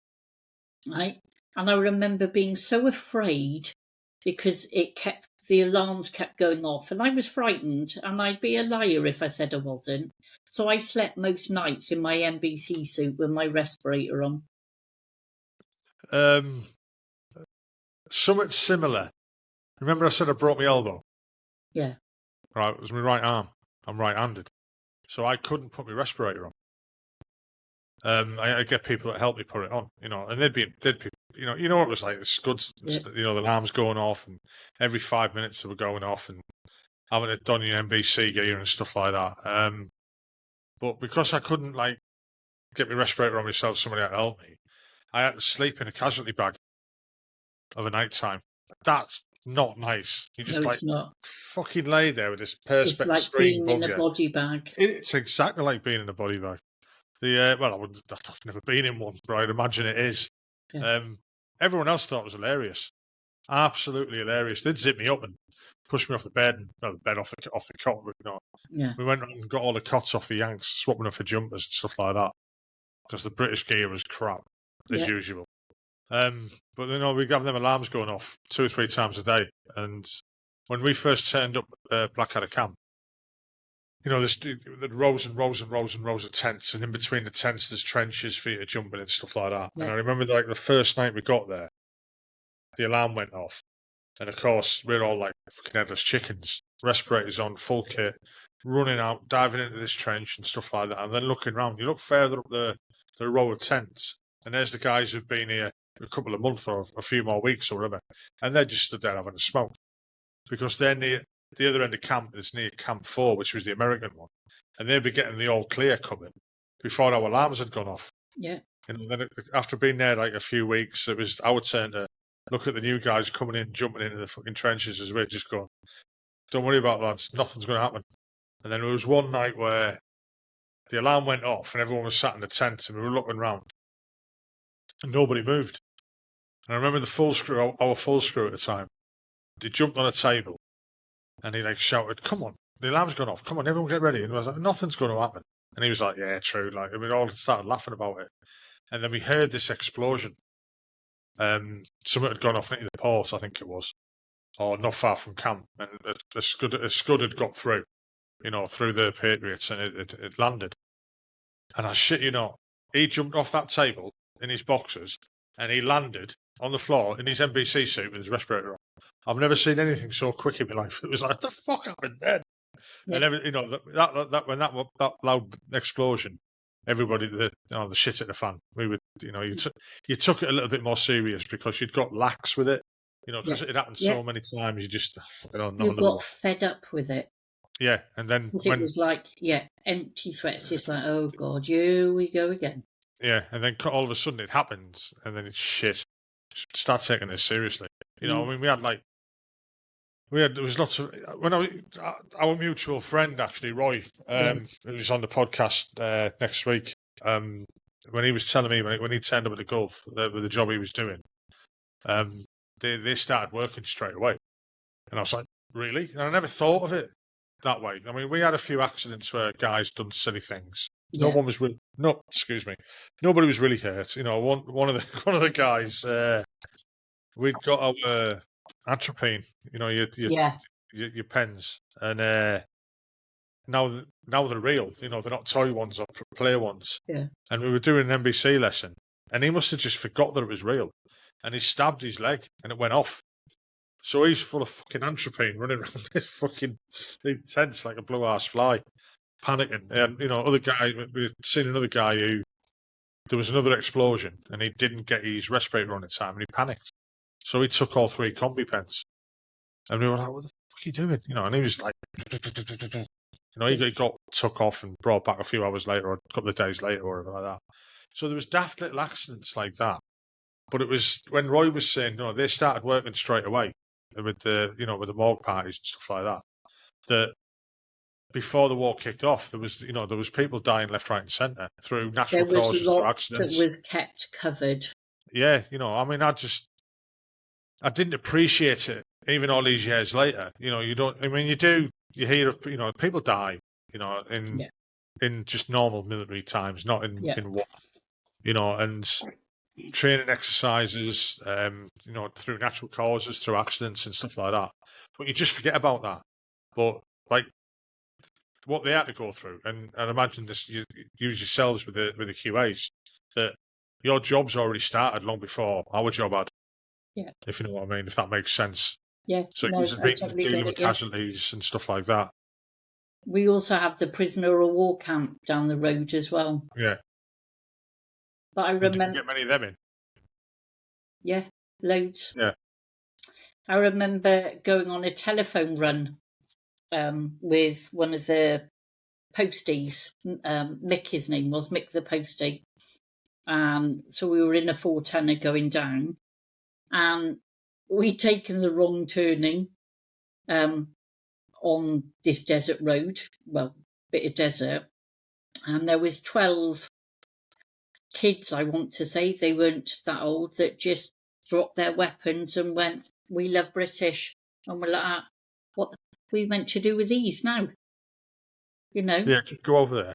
right? And I remember being so afraid because the alarms kept going off, and I was frightened, and I'd be a liar if I said I wasn't. So I slept most nights in my NBC suit with my respirator on. Something similar. Remember I said I broke my elbow? Yeah. Right, it was my right arm. I'm right-handed, so I couldn't put my respirator on. I get people that help me put it on, and they'd be, you know what it was like. The scuds, the alarms going off, and every 5 minutes they were going off, and having it done in NBC gear and stuff like that. But because I couldn't get my respirator on myself, somebody had to help me. I had to sleep in a casualty bag of a night time. That's not nice. You just fucking lay there with this perspex like screen being above in a body bag. It's exactly like being in a body bag. I've never been in one, but I'd imagine it is. Yeah. Everyone else thought it was hilarious, absolutely hilarious. They'd zip me up and push me off the bed, the bed off the cot. Yeah. We went and got all the cots off the Yanks, swapping them for jumpers and stuff like that, because the British gear was crap as usual. But we have them alarms going off 2 or 3 times a day. And when we first turned up Blackadder Camp, there's rows and rows and rows and rows of tents, and in between the tents there's trenches for you to jump in and stuff like that. Yeah. And I remember the first night we got there, the alarm went off, and of course we're all like fucking headless chickens, respirators on, full kit, running out, diving into this trench and stuff like that. And then looking around, you look further up the row of tents, and there's the guys who've been here a couple of months or a few more weeks or whatever, and they're just stood there having a smoke, because they're near the other end of camp is near Camp 4, which was the American one, and they'd be getting the all clear coming before our alarms had gone off. Yeah. And then after being there like a few weeks, it was our turn to look at the new guys coming in, jumping into the fucking trenches as we're just going, don't worry about it, lads, nothing's going to happen. And then there was one night where the alarm went off and everyone was sat in the tent, and we were looking around and nobody moved. And I remember our full screw at the time, he jumped on a table and he shouted, come on, the alarm's gone off, come on, everyone get ready. And I was like, nothing's going to happen. And he was like, yeah, true. We all started laughing about it. And then we heard this explosion. Something had gone off into the port, I think it was, or not far from camp. And a scud had got through, through the Patriots, and it landed. And I shit you not, he jumped off that table in his boxers and he landed on the floor in his NBC suit with his respirator on. I've never seen anything so quick in my life. It was like, what the fuck happened then? Yeah. And when that loud explosion, everybody, the shit at the fan. We would, you took it a little bit more serious because you'd got lax with it. You know, Yeah. because it happened Yeah. so many times. You just, not You another one. got fed up with it. Yeah, and then Because it was like, empty threats. It's like, oh God, here we go again. and then all of a sudden it happens, and then it's shit. Start taking this seriously. You know, I mean, there was lots of our mutual friend actually, Roy, who was on the podcast next week. When he was telling me when he turned up at the Gulf with the job he was doing, they started working straight away, and I was like, really? And I never thought of it that way. I mean, we had a few accidents where guys done silly things. Yeah. Nobody was really hurt. You know, one of the guys, we'd got our atropine. You know, your pens, and now they're real. You know, they're not toy ones or play ones. Yeah. And we were doing an NBC lesson, and he must have just forgot that it was real, and he stabbed his leg, and it went off. So he's full of fucking atropine, running around this fucking tents like a blue-ass fly, panicking. And you know, we've seen another guy who there was another explosion, and he didn't get his respirator on in time, and he panicked. So he took all 3 combi pens. And we were like, what the fuck are you doing? You know, and he was like, you know, he got took off and brought back a few hours later or a couple of days later or whatever like that. So there was daft little accidents like that. But it was when Roy was saying, no, they started working straight away with the morgue parties and stuff like that. That before the war kicked off, there was people dying left, right, and centre through natural causes, through accidents. That was kept covered. Yeah, you know, I mean, I didn't appreciate it even all these years later. You know, you don't. I mean, you do. You hear of people die. You know, in just normal military times, not in war. You know, and training exercises. Through natural causes, through accidents and stuff like that. But you just forget about that. But like what they had to go through, and imagine this. You use yourselves with the QAs that your job's already started long before our job had. Yeah. If you know what I mean, if that makes sense. Yeah. So it was dealing with casualties and stuff like that. We also have the prisoner of war camp down the road as well. Yeah. But I remember. Did you get many of them in? Yeah, loads. Yeah. I remember going on a telephone run with one of the posties. Mick, his name was Mick the postie. So we were in a 4-tonner going down, and we'd taken the wrong turning on this desert road, well, bit of desert, and there was 12 kids, I want to say, they weren't that old, that just dropped their weapons and went, we love British. And we're like, what are we meant to do with these now? You know? Yeah, just go over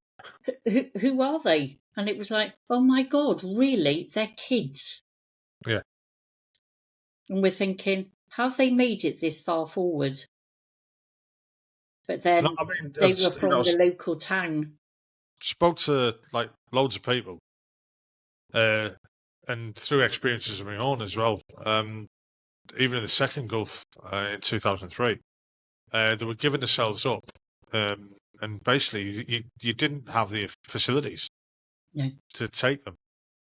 there. Who are they? And it was like, oh my God, really? They're kids. Yeah. And we're thinking, how have they made it this far forward? But then they were from the local town. Spoke to like loads of people, and through experiences of my own as well. Even in the second Gulf in 2003, they were giving themselves up, and basically you didn't have the facilities to take them.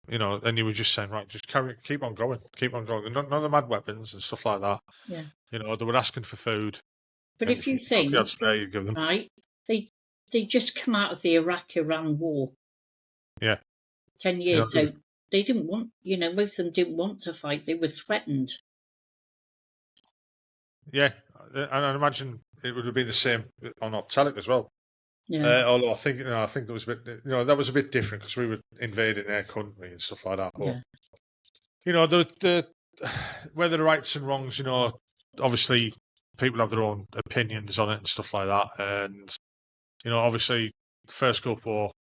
You know, and you were just saying, right, just keep on going. None of them had weapons and stuff like that. Yeah. You know, they were asking for food. But if you think, right, they just come out of the Iraq-Iran war. Yeah. 10 years. So they didn't want, most of them didn't want to fight. They were threatened. Yeah. And I imagine it would have been the same on Optelic as well. Yeah. Although I think there was a bit, that was a bit different because we were invading their country and stuff like that. But, the whether the rights and wrongs, obviously people have their own opinions on it and stuff like that. And, obviously first Gulf War,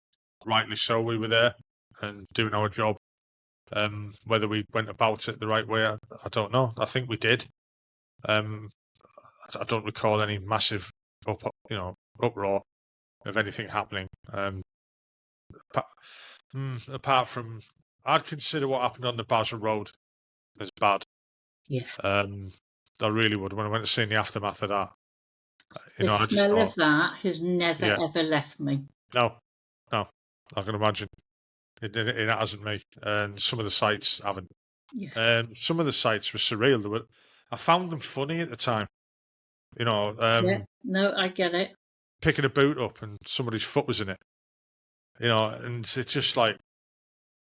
rightly so, we were there and doing our job. Whether we went about it the right way, I don't know. I think we did. I don't recall any massive uproar of anything happening. Apart from, I'd consider what happened on the Basel Road as bad. Yeah. I really would. When I went to see the aftermath of that, the smell of that has never ever left me. No, I can imagine. It hasn't me, and some of the sites haven't. Yeah. Some of the sites were surreal. I found them funny at the time. Yeah, no, I get it. Picking a boot up and somebody's foot was in it. And it's just like,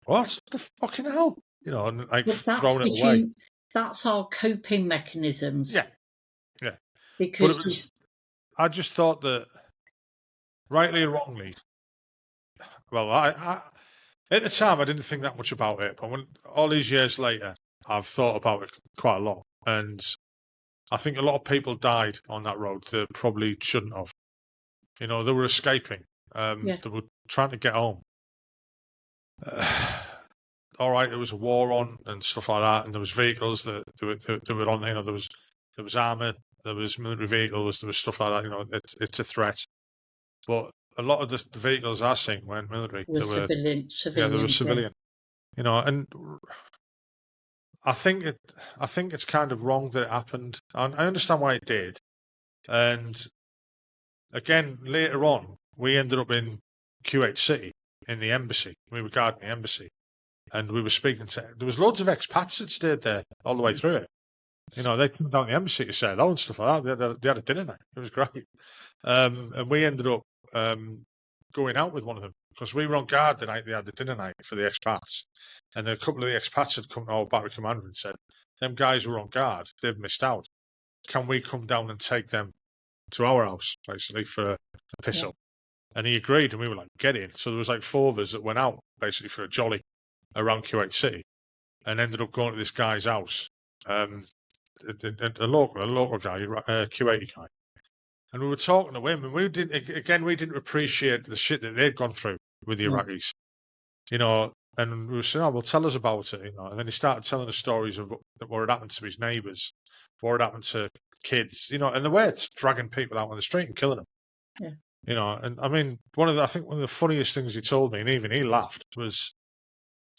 what the fucking hell? And like But throwing it away. that's our coping mechanisms. Yeah, yeah. Because I just thought that, rightly or wrongly, well, I at the time I didn't think that much about it, but all these years later, I've thought about it quite a lot, and I think a lot of people died on that road that probably shouldn't have. They were escaping. They were trying to get home. All right, there was a war on and stuff like that, and there was vehicles that were on. There was armor, there was military vehicles, there was stuff like that. It's a threat. But a lot of the vehicles I seen weren't military. They were civilian. Yeah, they were civilian. And I think it's kind of wrong that it happened. And I understand why it did. And again, later on, we ended up in Kuwait City in the embassy. We were guarding the embassy, and we were speaking to. There was loads of expats that stayed there all the way through it. They came down the embassy to say hello and stuff like that. They had a dinner night. It was great. And we ended up going out with one of them because we were on guard the night they had the dinner night for the expats. And a couple of the expats had come to our battery commander and said, them guys were on guard. They've missed out. Can we come down and take them to our house, basically, for a piss up? And he agreed, and we were like, get in. So there was like 4 of us that went out, basically, for a jolly around Kuwait City and ended up going to this guy's house. A local guy, a Kuwaiti guy. And we were talking to him, and we didn't appreciate the shit that they'd gone through with the Iraqis. And we were saying, oh, well, tell us about it. And then he started telling us stories of what had happened to his neighbours, what had happened to kids, and the way it's dragging people out on the street and killing them. Yeah. And I mean, one of the funniest things he told me, and even he laughed, was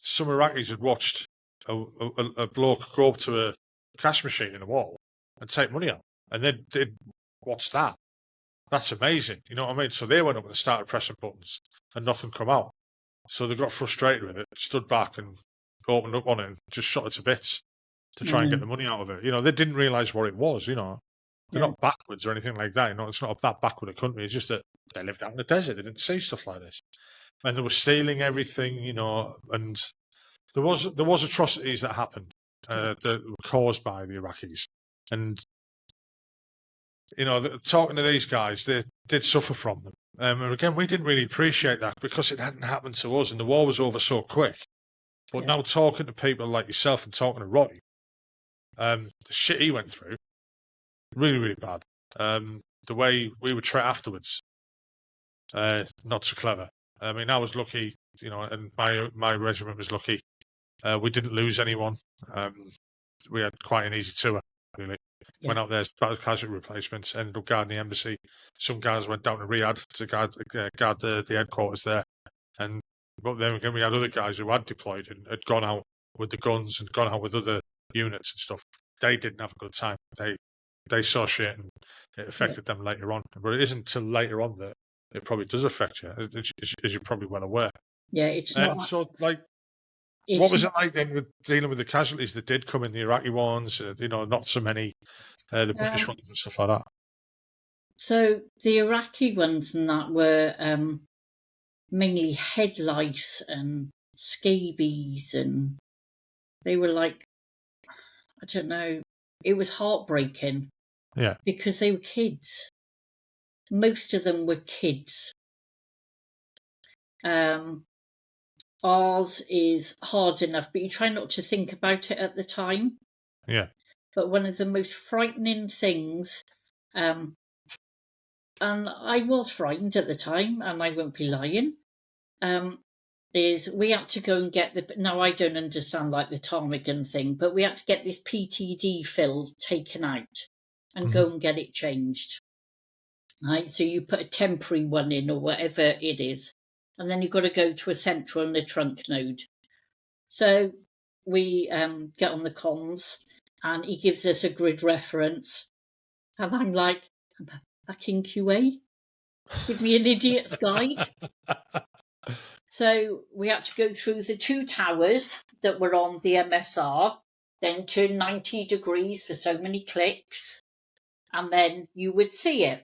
some Iraqis had watched a bloke go up to a cash machine in a wall and take money out. And they'd what's that? That's amazing. You know what I mean? So they went up and started pressing buttons and nothing come out. So they got frustrated with it, stood back and opened up on it and just shot it to bits to try and get the money out of it. They didn't realise what it was, They're not backwards or anything like that. It's not that backward a country. It's just that they lived out in the desert. They didn't see stuff like this. And they were stealing everything, and there was atrocities that happened that were caused by the Iraqis. And talking to these guys, they did suffer from them. And again, we didn't really appreciate that because it hadn't happened to us and the war was over so quick. But now talking to people like yourself and talking to Roy, the shit he went through, really, really bad. The way we were treated afterwards, not so clever. I mean, I was lucky, and my regiment was lucky. We didn't lose anyone. We had quite an easy tour, really. Went out there as casualty replacements, ended up guarding the embassy. Some guys went down to Riyadh to guard the headquarters there. But then again, we had other guys who had deployed and had gone out with the guns and gone out with other units and stuff. They didn't have a good time. They saw shit and it affected them later on. But it isn't until later on that it probably does affect you, as you're probably well aware. Yeah, it's not. So, what was it like then with dealing with the casualties that did come in, the Iraqi ones, not so many, the British ones and stuff like that? So the Iraqi ones and that were mainly head lice and scabies, and they were like, I don't know, it was heartbreaking. Yeah. Because they were kids. Most of them were kids. Ours is hard enough, but you try not to think about it at the time. Yeah. But one of the most frightening things, and I was frightened at the time, and I won't be lying, is we had to go and get now I don't understand like the ptarmigan thing, but we had to get this PTD fill taken out and go and get it changed. Right? So you put a temporary one in or whatever it is. And then you've got to go to a central and a trunk node. So we get on the comms and he gives us a grid reference. And I'm like, I'm back in QA? Give me an idiot's guide. So we had to go through the 2 towers that were on the MSR. then turn 90 degrees for so many clicks, and then you would see it.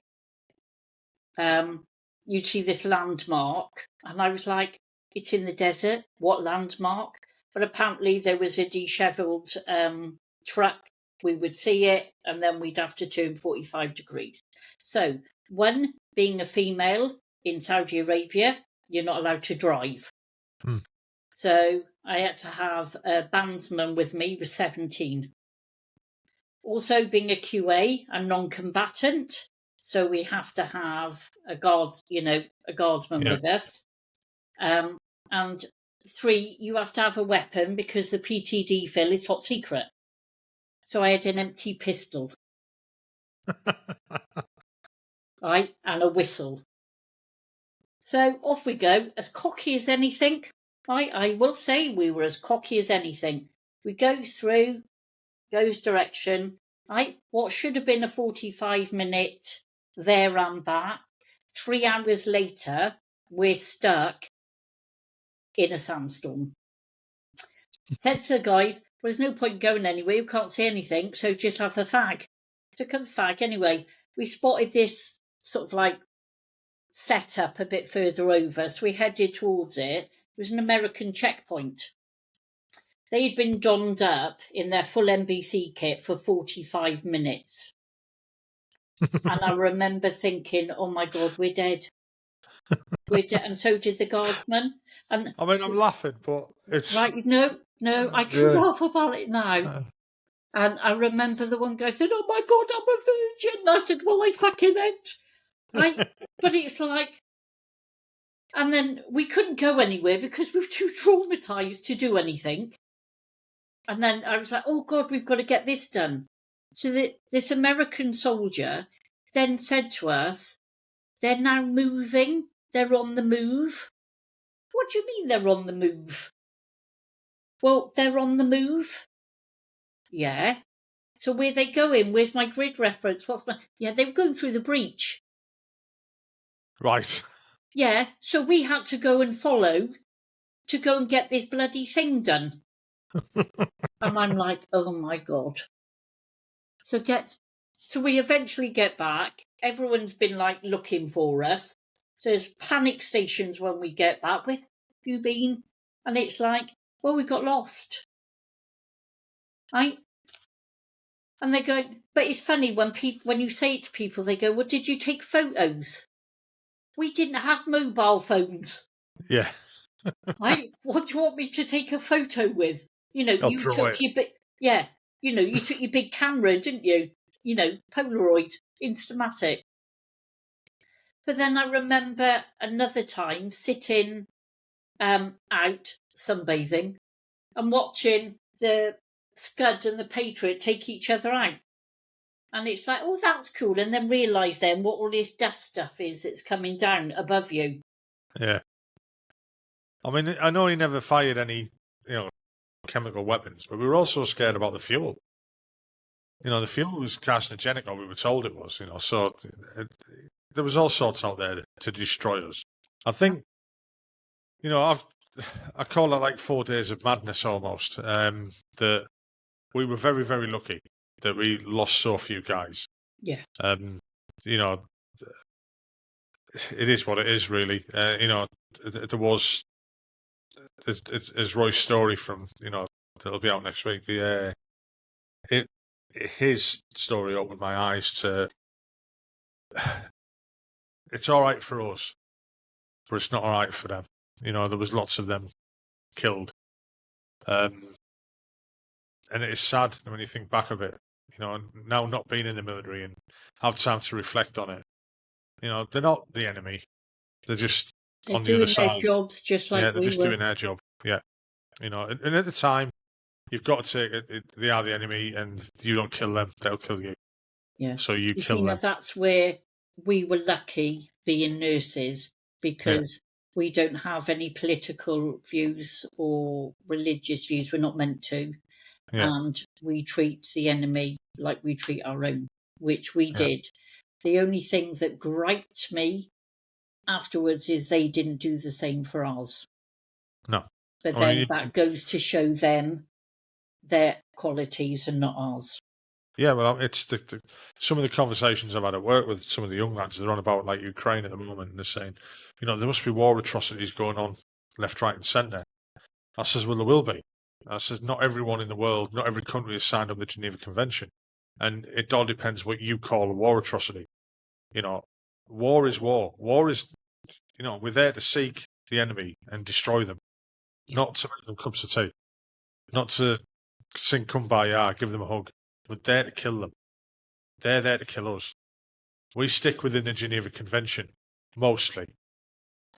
You'd see this landmark, and I was like, it's in the desert, what landmark? But apparently there was a dishevelled truck. We would see it, and then we'd have to turn 45 degrees. So, one, being a female in Saudi Arabia, you're not allowed to drive. So I had to have a bandsman with me, who was 17. Also, being a QA, I'm non-combatant, so we have to have a guardsman with us. And 3, you have to have a weapon because the PTD fill is top secret. So I had an empty pistol, right, and a whistle. So off we go, as cocky as anything. I will say we were as cocky as anything. We go through, goes direction, right? What should have been a 45-minute there and back, 3 hours later, we're stuck in a sandstorm. Said to the guys, well, there's no point going anywhere, you can't see anything, so just have a fag. Took a fag anyway. We spotted this sort of like set up a bit further over, so we headed towards it. It was an American checkpoint. They'd been donned up in their full NBC kit for 45 minutes. And I remember thinking, oh my God, we're dead. We're dead. And so did the guardsman. And I mean, I'm laughing, but it's... Right, no, I can laugh about it now. And I remember the one guy said, oh my God, I'm a virgin. And I said, well, I fucking ain't. But it's like... And then we couldn't go anywhere because we were too traumatised to do anything. And then I was like, oh, God, we've got to get this done. So this American soldier then said to us, they're now moving. They're on the move. What do you mean they're on the move? Well, they're on the move. Yeah. So where are they going? Where's my grid reference? Yeah, they were going through the breach. Right. Yeah, so we had to go and follow to go and get this bloody thing done. And I'm like, oh my God. So we eventually get back. Everyone's been like looking for us. So there's panic stations when we get back. Where have you been? And it's like, well, we got lost. Right? And they go, but it's funny when you say it to people, they go, well, did you take photos? We didn't have mobile phones. Yeah. Right? What do you want me to take a photo with? You took your big camera, didn't you? Polaroid, Instamatic. But then I remember another time sitting out sunbathing and watching the Scud and the Patriot take each other out. And it's like, oh, that's cool. And then realise then what all this dust stuff is that's coming down above you. Yeah. I mean, I know he never fired any, chemical weapons, but we were also scared about the fuel. The fuel was carcinogenic, or we were told it was, so there was all sorts out there to destroy us. I think, I call it like 4 days of madness almost, that we were very, very lucky that we lost so few guys. Yeah. It is what it is, really. There was, as Roy's story from, that'll be out next week. His story opened my eyes to. It's all right for us, but it's not all right for them. There was lots of them killed, and it is sad when you think back of it. Now not being in the military and have time to reflect on it. They're not the enemy. They're just on the other side. They're doing their jobs just like we were. Yeah, they're just doing their job. Yeah. And at the time, you've got to take it. They are the enemy, and you don't kill them, they'll kill you. Yeah. So you kill them. That's where we were lucky being nurses, because we don't have any political views or religious views. We're not meant to. Yeah. And we treat the enemy like we treat our own, which we did. The only thing that griped me afterwards is they didn't do the same for us. No. But then that goes to show them their qualities and not ours. Yeah, well, it's some of the conversations I've had at work with some of the young lads. They're on about like Ukraine at the moment, and they're saying, there must be war atrocities going on left, right, and centre. I says, well, there will be. I says, not everyone in the world, not every country has signed up the Geneva Convention, and it all depends what you call a war atrocity. War is war. War is, we're there to seek the enemy and destroy them, not to make them cups of tea, not to sing Kumbaya, give them a hug. We're there to kill them. They're there to kill us. We stick within the Geneva Convention, mostly.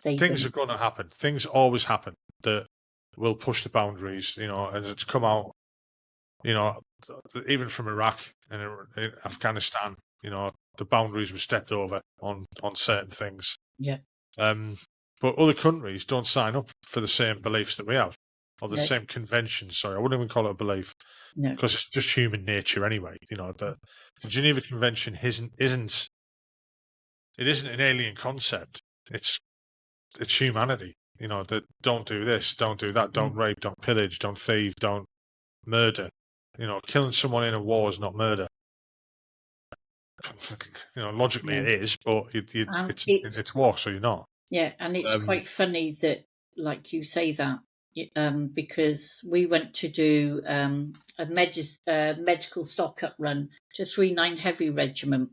Things are going to happen. Things always happen that will push the boundaries, and it's come out, even from Iraq and Afghanistan, the boundaries were stepped over on certain things. Yeah. But other countries don't sign up for the same beliefs that we have, or the same conventions. Sorry, I wouldn't even call it a belief, because it's just human nature anyway. The Geneva Convention isn't an alien concept. It's humanity. That don't do this, don't do that, don't rape, don't pillage, don't thieve, don't murder. Killing someone in a war is not murder. Logically it is, but it's war, so you're not. Yeah, and it's quite funny that, like you say that, because we went to do a medical stock-up run to 39 Heavy Regiment.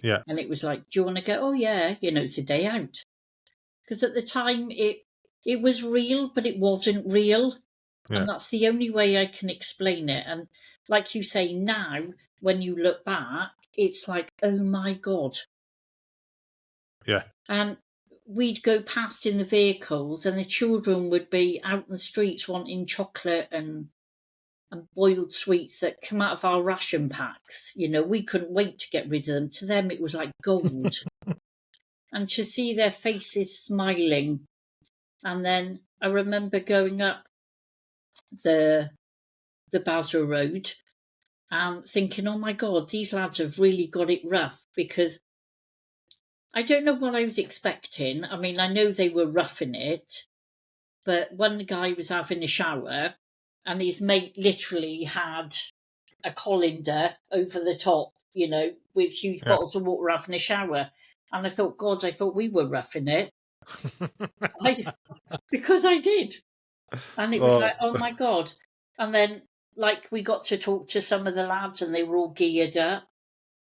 Yeah. And it was like, do you want to go? Oh, yeah, it's a day out. Because at the time, it was real, but it wasn't real. Yeah. And that's the only way I can explain it. And like you say, now, when you look back, it's like, oh, my God. Yeah. And we'd go past in the vehicles and the children would be out in the streets wanting chocolate and boiled sweets that come out of our ration packs. We couldn't wait to get rid of them. To them, it was like gold. And to see their faces smiling. And then I remember going up the Basra Road and thinking, oh, my God, these lads have really got it rough, because I don't know what I was expecting. I mean, I know they were roughing it, but one guy was having a shower and his mate literally had a colander over the top, with huge bottles of water having a shower. And I thought, God, I thought we were roughing it. Because I did. And it was like, oh, my God. And then, we got to talk to some of the lads and they were all geared up.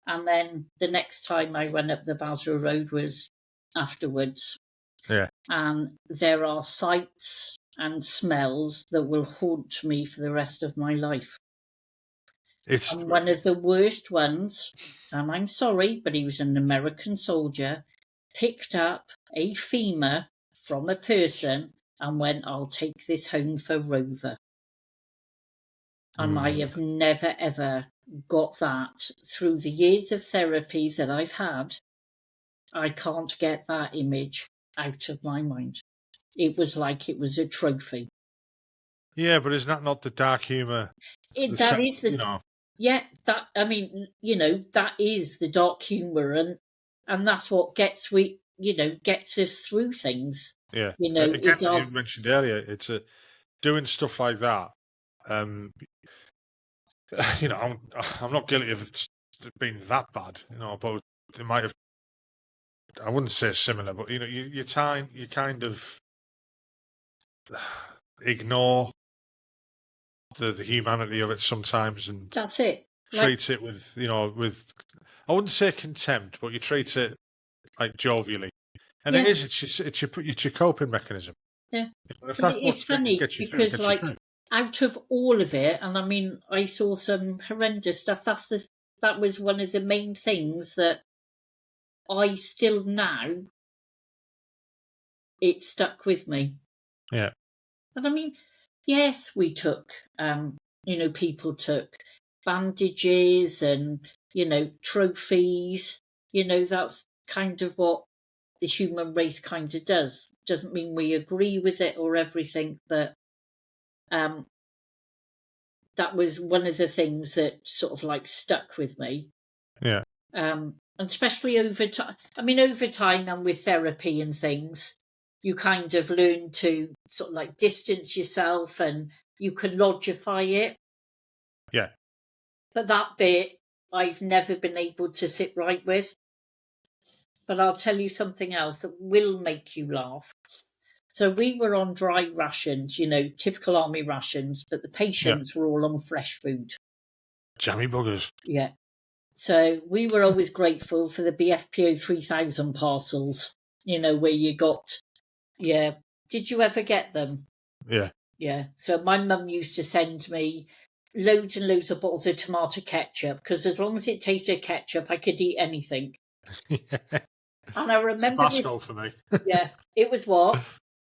And then the next time I went up the Basra Road was afterwards. Yeah. And there are sights and smells that will haunt me for the rest of my life. And one of the worst ones, and I'm sorry, but he was an American soldier, picked up a femur from a person and went, I'll take this home for Rover. And I have never, ever got that through the years of therapy that I've had. I can't get that image out of my mind. It was like it was a trophy. Yeah, but is that not the dark humour? That is the yeah. That that is the dark humour, and that's what gets gets us through things. Yeah. Again, you mentioned earlier, it's doing stuff like that. I'm not guilty of it being that bad, but it might have. I wouldn't say similar, but you kind of ignore the humanity of it sometimes, and that's it. Treat it with I wouldn't say contempt, but you treat it like jovially, and it is. It's your coping mechanism. Yeah, it's funny because out of all of it, and I mean, I saw some horrendous stuff. That was one of the main things that I still now. It stuck with me. Yeah. And I mean, yes, we took. People took bandages and trophies. That's kind of what the human race kind of does. Doesn't mean we agree with it or everything, but that was one of the things that sort of stuck with me. Yeah. And especially over time. I mean, over time and with therapy and things, you kind of learn to sort of distance yourself, and you can logify it. Yeah. But that bit, I've never been able to sit right with. But I'll tell you something else that will make you laugh. So we were on dry rations, typical army rations, but the Yeah. patients were all on fresh food. Jammy buggers. Yeah. So we were always grateful for the BFPO 3000 parcels, where you got, yeah. Did you ever get them? Yeah. Yeah. So my mum used to send me loads and loads of bottles of tomato ketchup because as long as it tasted ketchup, I could eat anything. And I remember this, Tabasco for me. yeah, it was what?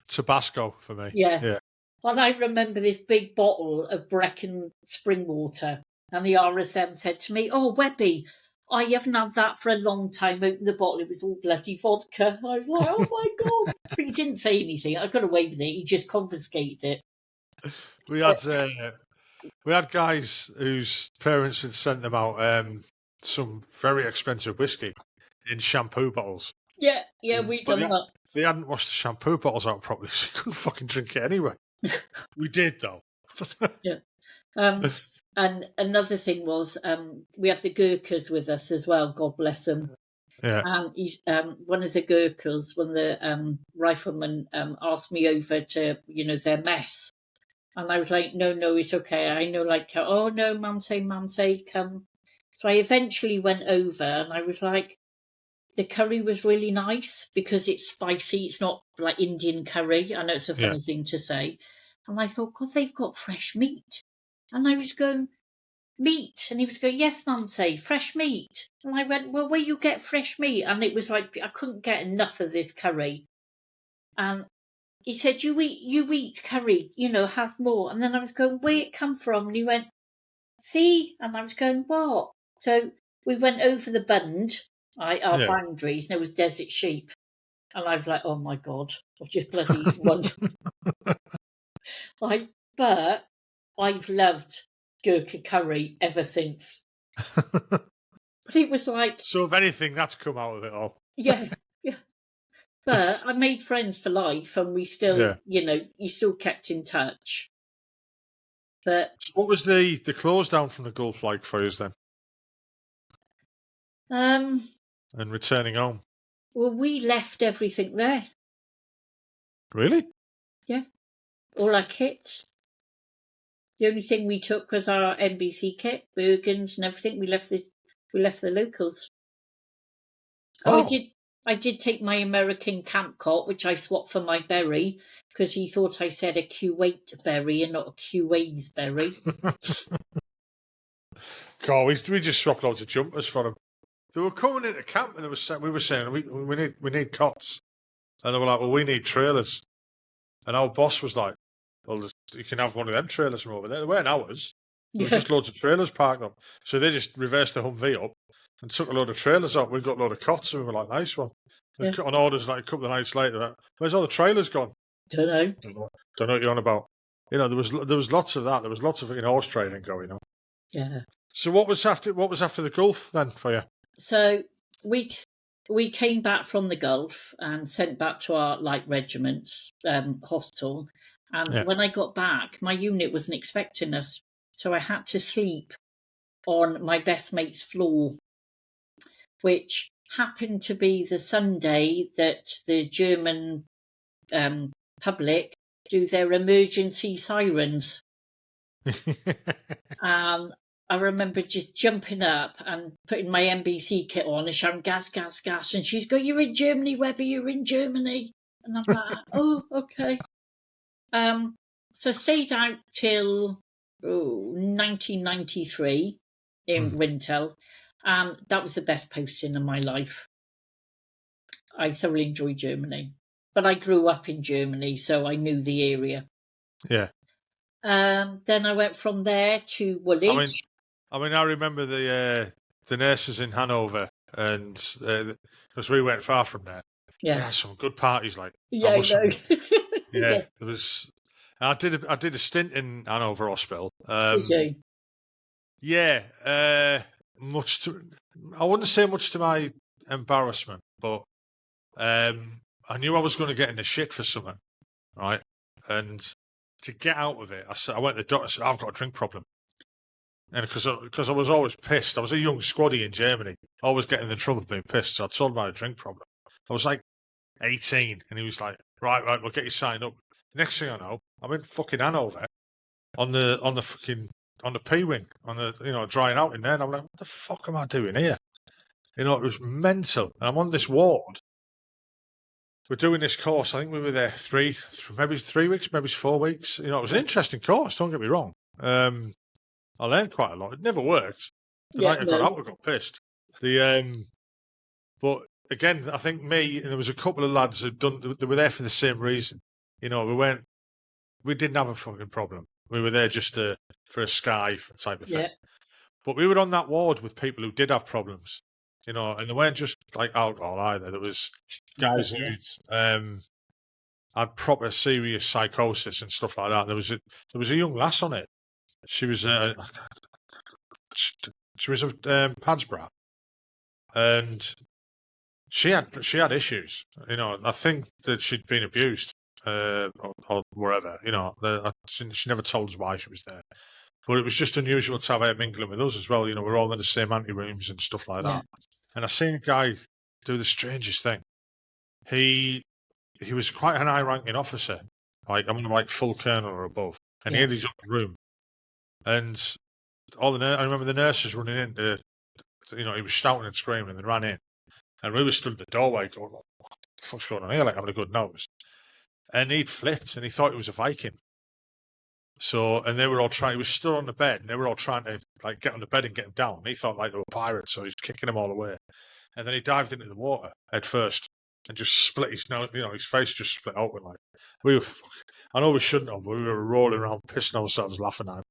Tabasco for me. Yeah. Yeah. And I remember this big bottle of Brecon spring water. And the RSM said to me, "Oh, Webby, I haven't had that for a long time." Opened the bottle, it was all bloody vodka. I was like, "Oh my God." But he didn't say anything. I got away with it. He just confiscated it. We had guys whose parents had sent them out some very expensive whiskey in shampoo bottles. Yeah, we But done that. they hadn't washed the shampoo bottles out properly, so you couldn't fucking drink it anyway. We did though. Yeah. And another thing was we had the Gurkhas with us as well, God bless them. Yeah. And one of the Gurkhas, one of the riflemen asked me over to, their mess. And I was like, no, it's okay. I know, like, oh, no, Mamse, come. So I eventually went over and I was like, the curry was really nice because it's spicy. It's not like Indian curry. I know it's a funny thing to say. And I thought, God, they've got fresh meat. And I was going, meat? And he was going, yes, Mamse, fresh meat. And I went, well, where you get fresh meat? And it was like, I couldn't get enough of this curry. And he said, you eat curry, have more. And then I was going, where it come from? And he went, see? And I was going, what? So we went over the bund, our boundaries, and there was desert sheep. And I was like, oh my God, I've just bloody eaten one. But I've loved Gurkha curry ever since. But it was like... So if anything, that's come out of it all. Yeah. But I made friends for life and we still, you still kept in touch. But so what was the close down from the Gulf like for you then? And returning home? Well, we left everything there. Really? Yeah. All our kit. The only thing we took was our NBC kit, Bergens and everything. We left the locals. Oh, I did take my American camp cot, which I swapped for my berry, because he thought I said a Kuwait berry and not a Kuwait berry. God, we just swapped loads of jumpers for them. They were coming into camp and we were saying we need cots, and they were like, well, we need trailers, and our boss was like, well, you can have one of them trailers from over there. They weren't ours. There was just loads of trailers parked up, so they just reversed the Humvee up and took a load of trailers out. We got a load of cots, and we were like, nice one. Yeah. On orders like a couple of nights later, where's all the trailers gone? Don't know what you're on about. There was lots of that. There was lots of horse trading going on. Yeah. So what was after the Gulf then for you? So we came back from the Gulf and sent back to our light regiment's hospital. And when I got back, my unit wasn't expecting us, so I had to sleep on my best mate's floor, which happened to be the Sunday that the German public do their emergency sirens. I remember just jumping up and putting my NBC kit on and shouting gas, gas, gas. And she's going, "You're in Germany, Webby, you're in Germany." And I'm like, oh, okay. So I stayed out till 1993 in Wintel. That was the best posting of my life. I thoroughly enjoyed Germany. But I grew up in Germany, so I knew the area. Yeah. Then I went from there to Woolwich. I remember the nurses in Hanover, and because we went far from there, they had some good parties. Like, yeah, I know. There was. I did a stint in Hanover Hospital. Did you? Yeah, I wouldn't say much to my embarrassment, but I knew I was going to get into shit for something, right? And to get out of it, I went to the doctor and said, "I've got a drink problem." And because I was always pissed. I was a young squaddy in Germany, always getting in trouble being pissed. So I told him I had a drink problem. I was like 18, and he was like, right, we'll get you signed up. Next thing I know, I'm in fucking Hanover on the fucking on the P wing, on the drying out in there. And I'm like, what the fuck am I doing here? It was mental. And I'm on this ward. We're doing this course. I think we were there maybe 3 weeks, maybe 4 weeks. It was an interesting course. Don't get me wrong. I learned quite a lot. It never worked. The night I got out, I got pissed. But again, I think me and there was a couple of lads they were there for the same reason. We didn't have a fucking problem. We were there just for a skive type of thing. Yeah. But we were on that ward with people who did have problems, and they weren't just like alcohol either. There was guys who'd had proper serious psychosis and stuff like that. There was a young lass on it. She was a Padsbrat, and she had issues. I think that she'd been abused or wherever. She never told us why she was there. But it was just unusual to have her mingling with us as well. We're all in the same ante rooms and stuff like that. And I seen a guy do the strangest thing. He was quite an high-ranking officer, like full colonel or above, and he had his own room. And I remember the nurses running in. He was shouting and screaming, and they ran in, and we were stood at the doorway going, "What the fuck's going on here?" Like having a good nose. And he'd flipped, and he thought he was a Viking. So, and they were all trying. He was still on the bed, and they were all trying to get on the bed and get him down. And he thought they were pirates, so he was kicking them all away. And then he dived into the water head first and just split his nose. His face just split open. I know we shouldn't have, but we were rolling around, pissing ourselves, laughing at him.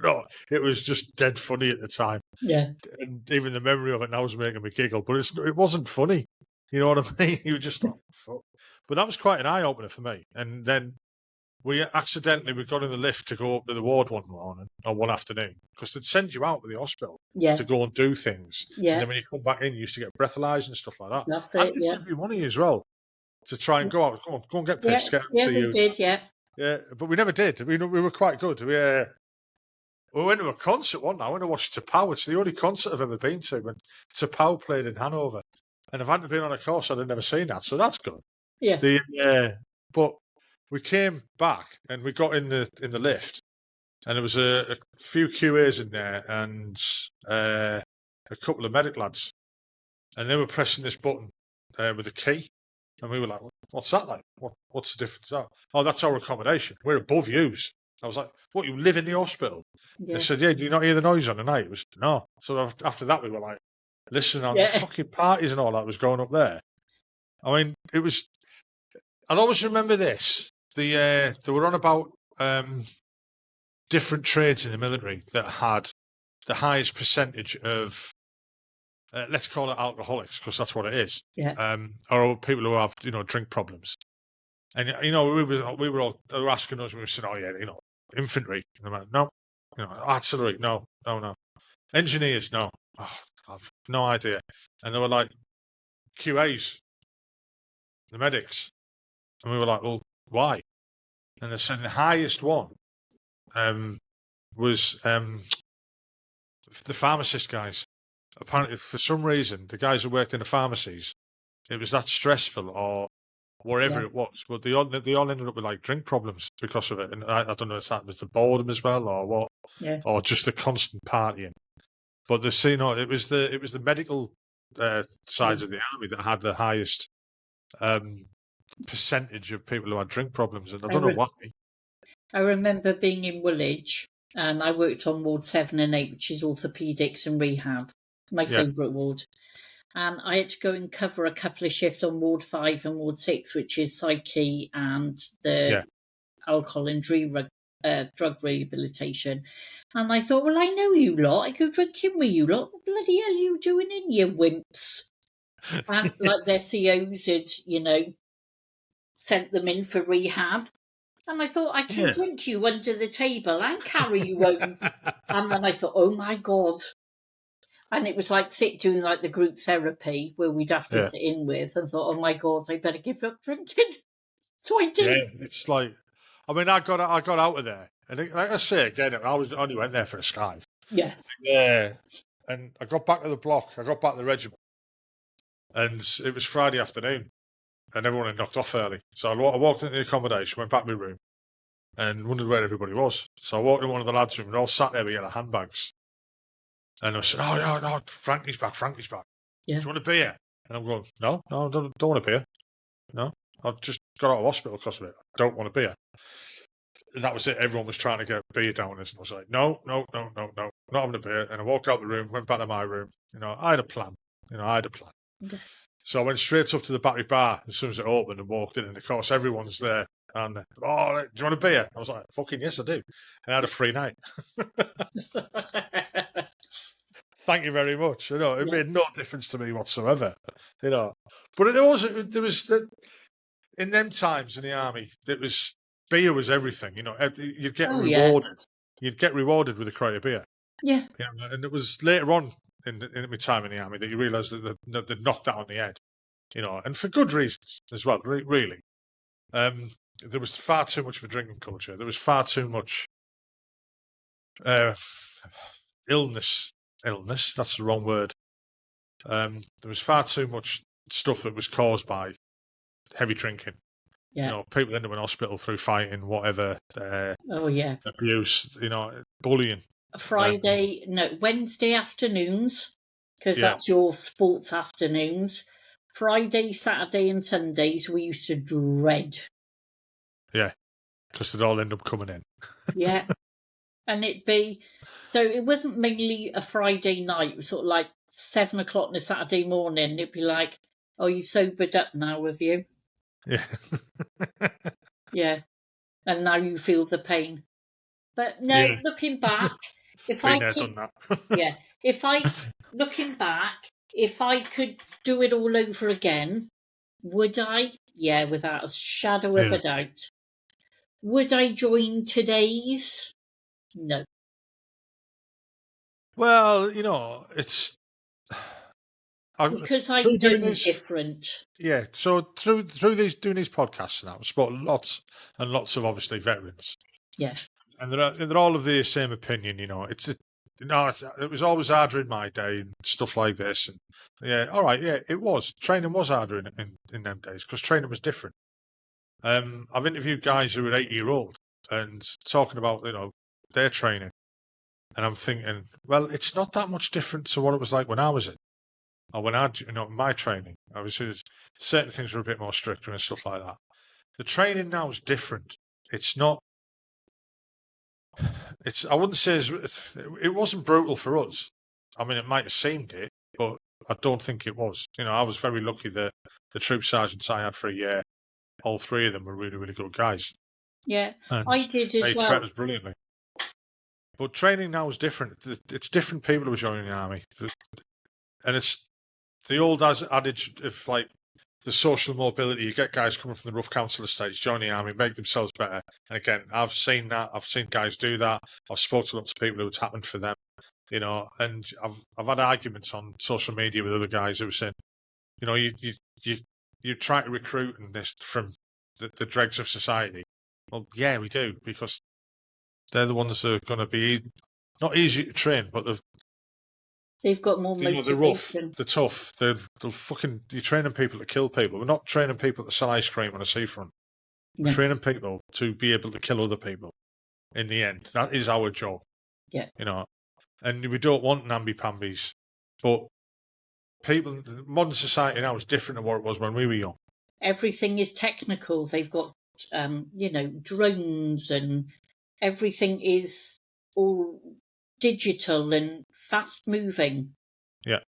No, it was just dead funny at the time. Yeah. And even the memory of it now is making me giggle. But it wasn't funny. You know what I mean? You were just like, fuck. But that was quite an eye opener for me. And then we got in the lift to go up to the ward one morning or one afternoon because they'd send you out to the hospital to go and do things. Yeah. And then when you come back in, you used to get breathalyzed and stuff like that. That's I it. did give you money as well to try and go out. Go and get pissed. We did. Yeah. Yeah, but we never did. We were quite good. We went to a concert one night. I went to watch Tapau. It's the only concert I've ever been to when Tapau played in Hanover. And if I hadn't been on a course, I'd have never seen that. So that's good. Yeah. But we came back and we got in the lift, and there was a few QAs in there and a couple of medic lads, and they were pressing this button with a key, and we were like, "What's that like? What's the difference?" Oh, that's our accommodation. We're above yous. I was like, "What? You live in the hospital?" Yeah. They said, "Yeah. Do you not hear the noise on the night?" It was no. So after that, we were like, listening on the fucking parties and all that was going up there. I mean, it was. I'll always remember this. They were on about different trades in the military that had the highest percentage of, let's call it alcoholics, because that's what it is. Yeah. Or people who have, drink problems. And they were asking us, we were saying, "Oh yeah, infantry." And they're like, "No." Artillery, no. Engineers, no. Oh, I've no idea. And they were like, QAs, the medics. And we were like, "Well, why?" And they said the highest one was the pharmacist guys. Apparently, for some reason, the guys who worked in the pharmacies, it was that stressful or whatever it was. But they all ended up with like drink problems because of it. And I don't know if that was the boredom as well or what, or just the constant partying. But it was the medical sides of the army that had the highest percentage of people who had drink problems, and I don't know why. I remember being in Woolwich, and I worked on Ward 7 and 8, which is orthopaedics and rehab, my favourite ward. And I had to go and cover a couple of shifts on Ward 5 and Ward 6, which is psyche and the alcohol and drug rehabilitation. And I thought, well, I know you lot. I go drinking with you lot. What bloody hell are you doing in, you wimps? And like their COs had, sent them in for rehab. And I thought, I can drink you under the table and carry you home. And then I thought, oh my God. And it was like doing like the group therapy where we'd have to sit in with, and thought, oh my God, I better give up drinking. So I did. Yeah, it's like, I mean, I got out of there. And like I say again, I only went there for a skive. Yeah. Yeah. And I got back to the block. I got back to the regiment, and it was Friday afternoon, and everyone had knocked off early. So I walked into the accommodation, went back to my room, and wondered where everybody was. So I walked in one of the lads' room, and all sat there with yellow handbags. And I said, "Oh yeah, no, Frankie's back. Frankie's back. Yeah. Do you want a beer?" And I'm going, "No, don't want a beer. No, I've just got out of hospital because of it. I don't want a beer." And that was it. Everyone was trying to get beer down us, and I was like, "No, not having a beer." And I walked out the room, went back to my room. I had a plan. I had a plan. Okay. So I went straight up to the Battery Bar as soon as it opened and walked in, and of course everyone's there. And oh, do you want a beer? I was like, "Fucking yes, I do." And I had a free night. Thank you very much. It made no difference to me whatsoever. But there was in them times in the army, beer was everything. You'd get rewarded. Yeah. You'd get rewarded with a crate of beer. Yeah. And it was later on in my time in the army that you realised that they'd knocked that on the head. And for good reasons as well. Really, there was far too much of a drinking culture. There was far too much illness. That's the wrong word. There was far too much stuff that was caused by heavy drinking. Yeah. People ended up in hospital through fighting, whatever. Abuse. Bullying. Wednesday afternoons, because that's your sports afternoons. Friday, Saturday, and Sundays we used to dread. Yeah, because they'd all end up coming in. Yeah, and so it wasn't mainly a Friday night. It was sort of like 7 o'clock on a Saturday morning. It'd be like, "Oh, you sobered up now, have you?" Yeah. Yeah, and now you feel the pain. But no, looking back, looking back, if I could do it all over again, would I? Yeah, without a shadow of a doubt. Would I join today's? No. Well, it's because I've done different. Yeah, so through doing these podcasts now, I've spoken to lots and lots of obviously veterans. Yeah. And they're all of the same opinion. It was always harder in my day and stuff like this. And it was. Training was harder in them days because training was different. I've interviewed guys who are 80-year-old and talking about their training, and I'm thinking, well, it's not that much different to what it was like when I was in, or when I, my training. Obviously, certain things were a bit more stricter and stuff like that. The training now is different. It's not. I wouldn't say it wasn't brutal for us. I mean, it might have seemed it, but I don't think it was. I was very lucky that the troop sergeants I had for a year, all three of them were really, really good guys. Yeah, and I did as well. They trained us brilliantly. But training now is different. It's different people who are joining the army, and it's the old adage of like the social mobility. You get guys coming from the rough council estates, join the army, make themselves better. And again, I've seen that. I've seen guys do that. I've spoken to lots of people who it's happened for them. And I've had arguments on social media with other guys who were saying, you try to recruit and this from the dregs of society. Well, yeah, we do, because they're the ones that are going to be not easy to train, but they've got more motivation. They're rough, they're tough. They're you're training people to kill people. We're not training people to sell ice cream on a seafront. We're training people to be able to kill other people. In the end, that is our job. Yeah. And we don't want namby-pambies, but modern society now is different than what it was when we were young. Everything is technical. They've got, drones, and everything is all digital and fast moving. Yeah.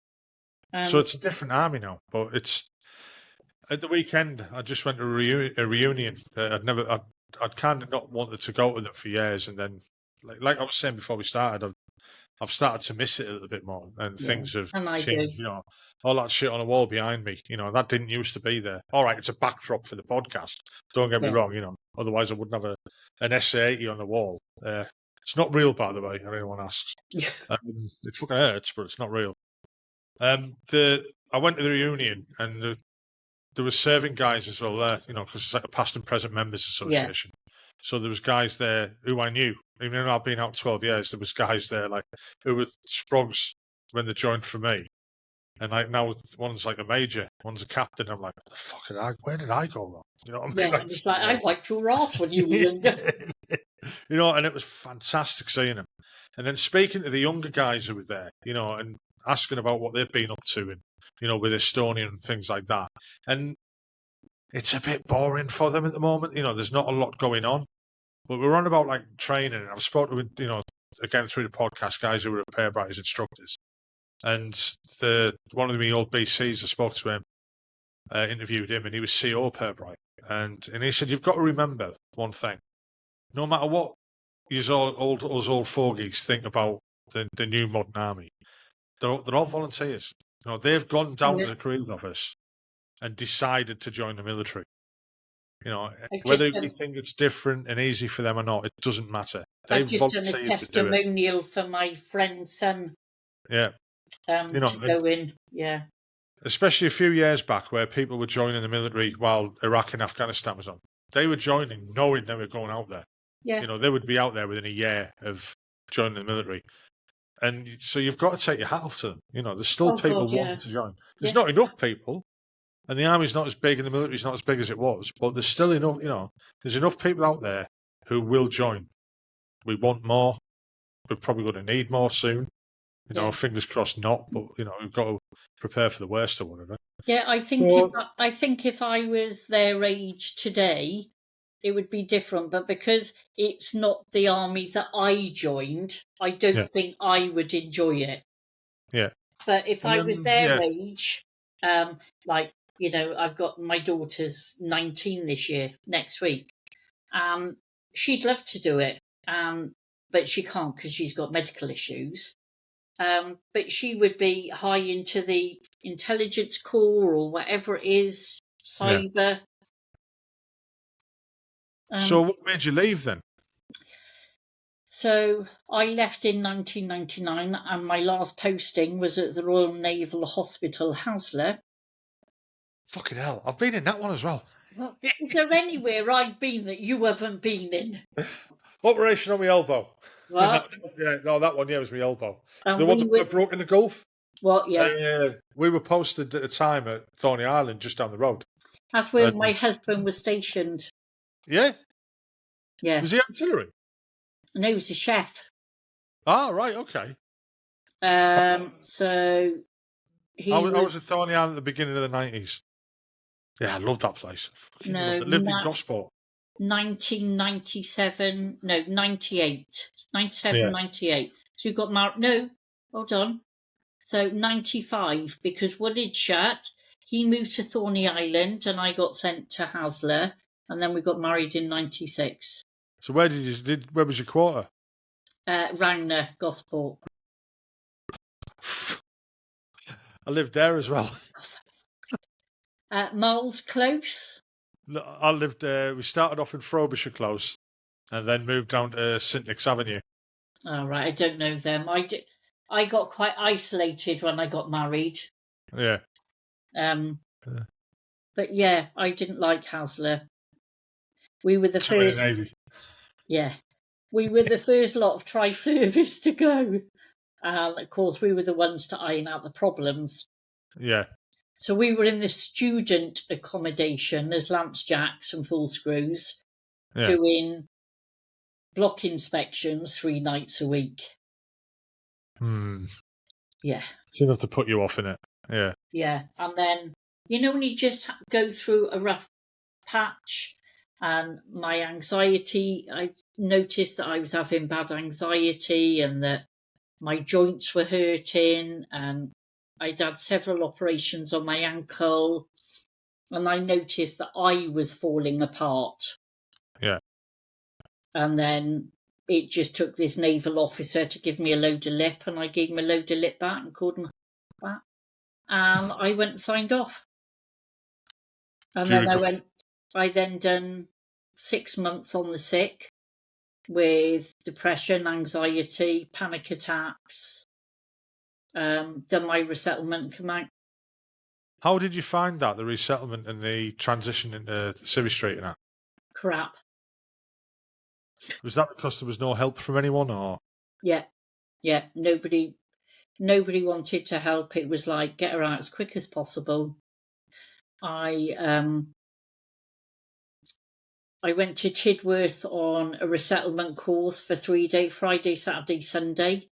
So it's a different army now, but it's at the weekend. I just went to a reunion. I'd kind of not wanted to go to them for years, and then, like I was saying before we started, I've started to miss it a little bit more, and things have changed. All that shit on the wall behind me, that didn't used to be there. All right, it's a backdrop for the podcast. Don't get me wrong, otherwise I wouldn't have an SA80 on the wall. It's not real, by the way, if anyone asks. It fucking hurts, but it's not real. I went to the reunion, and there were serving guys as well there, because it's like a past and present members association. Yeah. So there was guys there who I knew, even though I've been out 12 years, there was guys there like who were sprugs when they joined for me. And like now, one's like a major, one's a captain. I'm like, what the fuck did where did I go wrong? You know what I mean? Yeah, and it's like, I wiped your ass when you were younger. You know, and it was fantastic seeing them. And then speaking to the younger guys who were there, you know, and asking about what they've been up to and, you know, with Estonia and things like that. And it's a bit boring for them at the moment. You know, there's not a lot going on. But we're on about like training. And I've spoken with, you know, again through the podcast, guys who were repair writers instructors. And one of the old BCs, I spoke to him, interviewed him, and he was CO Purbright. And he said, you've got to remember one thing. No matter what us old fogies think about the new modern army, they're all volunteers. You know, they've gone down to the careers office and decided to join the military. You know, whether you think it's different and easy for them or not, it doesn't matter. I've just done a testimonial for my friend's son. Yeah. You know, to go in. Yeah. Especially a few years back where people were joining the military while Iraq and Afghanistan was on. They were joining knowing they were going out there. Yeah. You know, they would be out there within a year of joining the military. And so you've got to take your hat off to them. You know, there's still people wanting to join. There's not enough people. And the army's not as big and the military's not as big as it was. But there's still enough, you know, there's enough people out there who will join. We want more. We're probably going to need more soon. You know, fingers crossed not. But, you know, we've got to prepare for the worst or whatever. Yeah, I think if I was their age today, it would be different. But because it's not the army that I joined, I don't think I would enjoy it. Yeah. But if I was their age, like, you know, I've got my daughter's 19 this year, next week. She'd love to do it, but she can't because she's got medical issues. But she would be high into the intelligence corps or whatever it is, cyber. So what made you leave then? So I left in 1999 and my last posting was at the Royal Naval Hospital, Haslar. Fucking hell, I've been in that one as well. Well, is there anywhere I've been that you haven't been in? Operation on my elbow. What? No, that one, was my elbow. And the one that broke in the Gulf? What, yeah. We were posted at the time at Thorney Island, just down the road. That's where my husband was stationed. Yeah? Yeah. Was he artillery? No, he was a chef. Ah, right, okay. So I was at Thorney Island at the beginning of the 90s. Yeah, I loved that place. I lived in Gosport. 1997, no, 98. 97, 98. So you got married, no, hold on. So 95, because Woolwich shut, he moved to Thorney Island and I got sent to Haslar, and then we got married in 96. So where was your quarter? Rowner, Gosport. I lived there as well. Miles Close. I lived there. We started off in Frobisher Close and then moved down to St Nick's Avenue. Oh, right. I don't know them. I got quite isolated when I got married. Yeah. But yeah, I didn't like Haslar. We were the first. Navy. Yeah. We were the first lot of tri-service to go. And of course, we were the ones to iron out the problems. Yeah. So we were in the student accommodation as Lance Jacks and Full Screws, doing block inspections 3 nights a week. Yeah. It's enough to put you off in it. Yeah. Yeah. And then, you know, when you just go through a rough patch and my anxiety, I noticed that I was having bad anxiety and that my joints were hurting and I'd had several operations on my ankle, and I noticed that I was falling apart. Yeah. And then it just took this naval officer to give me a load of lip, and I gave him a load of lip back and called him back. And I went and signed off. And then I then done 6 months on the sick with depression, anxiety, panic attacks. Done my resettlement, come out. How did you find that, the resettlement and the transition into Civvy Street and that? Crap. Was that because there was no help from anyone, or? Yeah, yeah. Nobody wanted to help. It was like, get her out as quick as possible. I went to Tidworth on a resettlement course for 3 days, Friday, Saturday, Sunday,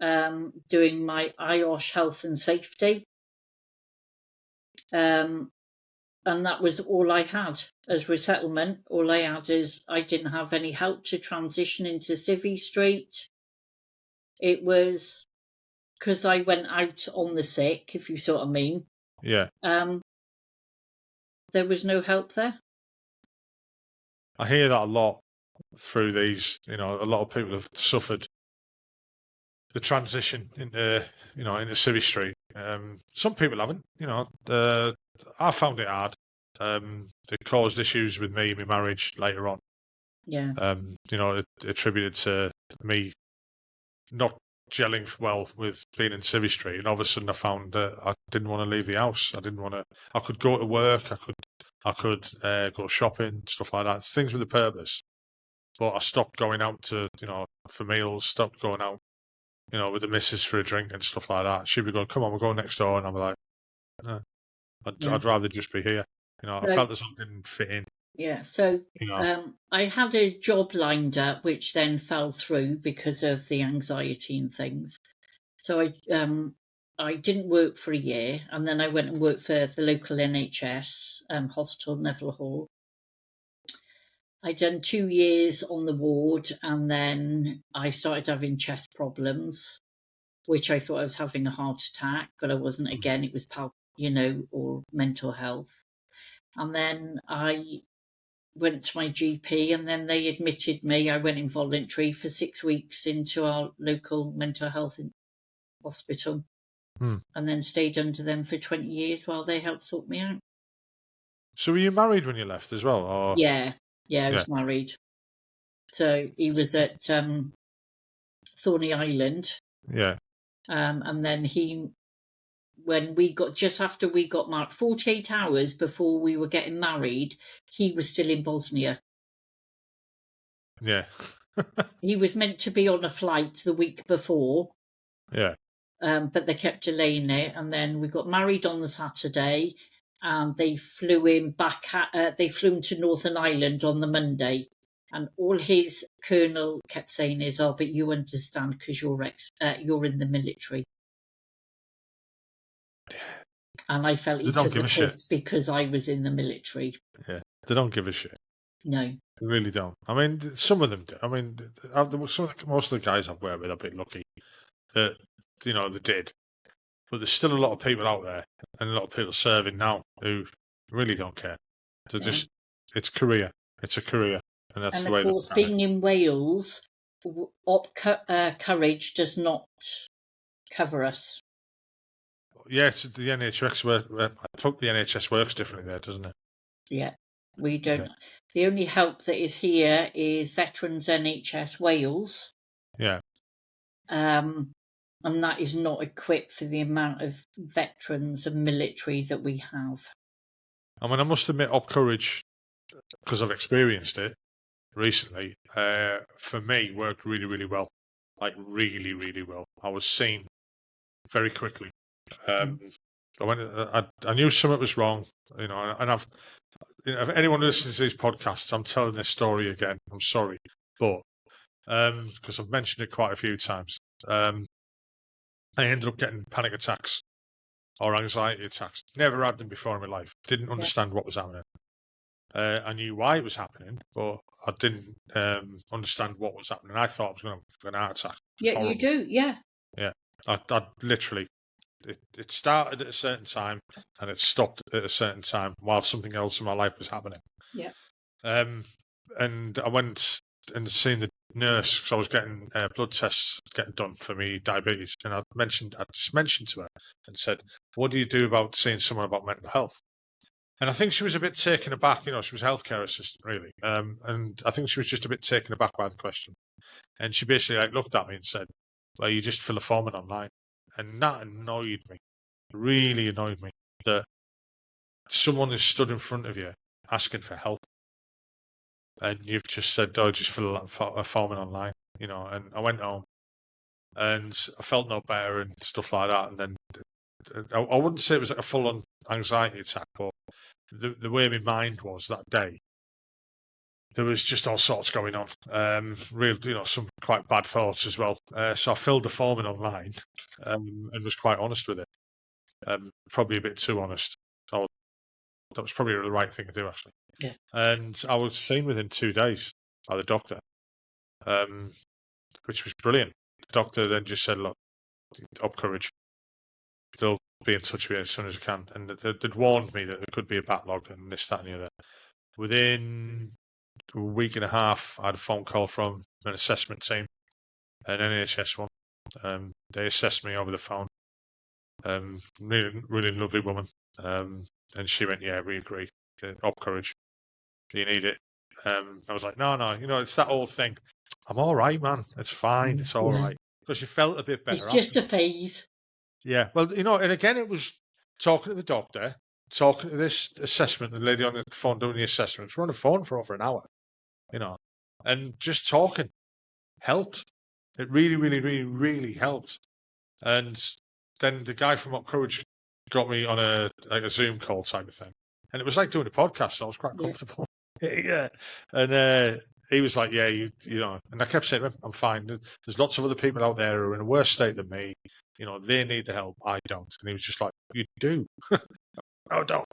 doing my IOSH health and safety. And that was all I had as resettlement. All I had is I didn't have any help to transition into Civvy Street. It was because I went out on the sick, if you see what I mean. Yeah. There was no help there. I hear that a lot through these. A lot of people have suffered the transition into Civvy Street. Some people haven't. I found it hard. It caused issues with me in my marriage later on. Yeah. It attributed to me not gelling well with being in Civvy Street, and all of a sudden I found that I didn't want to leave the house. I didn't want to. I could go to work. I could go shopping, stuff like that. Things with a purpose. But I stopped going out to for meals. Stopped going out with the missus for a drink and stuff like that. She'd be going, "Come on, we'll go next door," and I'm like, "No, I'd rather just be here." I felt as though I didn't fit in. Yeah, so I had a job lined up, which then fell through because of the anxiety and things. So I didn't work for a year, and then I went and worked for the local NHS hospital, Neville Hall. I'd done 2 years on the ward, and then I started having chest problems, which I thought I was having a heart attack, but I wasn't. Again, it was or mental health. And then I went to my GP, and then they admitted me. I went involuntary for 6 weeks into our local mental health hospital, and then stayed under them for 20 years while they helped sort me out. So were you married when you left as well? Or? Yeah, I was married. So he was at Thorney Island. Yeah. And then when we got, just after we got married, 48 hours before we were getting married, he was still in Bosnia. Yeah. He was meant to be on a flight the week before. Yeah. But they kept delaying it, and then we got married on the Saturday, and they flew him back. They flew him to Northern Ireland on the Monday, and all his colonel kept saying is, "Oh, but you understand because you're in the military." And I felt he took the piss because I was in the military. Yeah, they don't give a shit. No, they really don't. I mean, some of them do. I mean, most of the guys I've worked with are a bit lucky that they did. But there's still a lot of people out there, and a lot of people serving now who really don't care. So it's career. It's a career, and that's the way. And of course, being in Wales, courage does not cover us. Yeah, it's the NHS work. I think the NHS works differently there, doesn't it? Yeah, we don't. Yeah. The only help that is here is Veterans NHS Wales. Yeah. And that is not equipped for the amount of veterans and military that we have. I mean, I must admit, Op Courage, because I've experienced it recently, for me, worked really, really well. Like, really, really well. I was seen very quickly. I knew something was wrong, and I've, if anyone listens to these podcasts, I'm telling this story again. I'm sorry, but because I've mentioned it quite a few times, I ended up getting panic attacks or anxiety attacks. Never had them before in my life. Didn't understand what was happening. I knew why it was happening, but I didn't understand what was happening. I thought I was going to have an heart attack. Yeah, horrible. You do, yeah. Yeah, I literally. It started at a certain time and it stopped at a certain time while something else in my life was happening. Yeah. And I went and seen the nurse because I was getting blood tests getting done for me diabetes, and I just mentioned to her and said, "What do you do about seeing someone about mental health?" And I think she was a bit taken aback. She was a healthcare assistant, really, and I think she was just a bit taken aback by the question. And she basically looked at me and said, "Well, you just fill a form in online." And that annoyed me, really annoyed me, that someone is stood in front of you asking for help. and you've just said, "Oh, just fill a form in online," you know. And I went home, and I felt no better and stuff like that. And then I wouldn't say it was like a full-on anxiety attack, but the way my mind was that day, there was just all sorts going on. Real, you know, some quite bad thoughts as well. So I filled the form in online, and was quite honest with it. Probably a bit too honest. So that was probably the right thing to do, actually. Yeah. And I was seen within 2 days by the doctor, which was brilliant. The doctor then just said, "Look, up courage. They'll be in touch with you as soon as I can." And they'd warned me that there could be a backlog and this, that, and the other. Within a week and a half, I had a phone call from an assessment team, an NHS one. They assessed me over the phone. Really, really lovely woman. And she went, "Yeah, we agree. Up courage. You need it." I was like, "No, you know, it's that old thing. I'm all right, man. It's fine. It's all right." Because you felt a bit better. It's just a phase. Yeah. Well, you know, and again, it was talking to the doctor, talking to this assessment, the lady on the phone doing the assessments. We're on the phone for over an hour, you know, and just talking helped. It really, really, really, really helped. And then the guy from Up Courage got me on a Zoom call type of thing, and it was like doing a podcast. So I was quite comfortable. Yeah, and he was like, "Yeah, you know," and I kept saying, "I'm fine. There's lots of other people out there who are in a worse state than me. You know, they need the help. I don't." And he was just like, "You do." "No, I don't."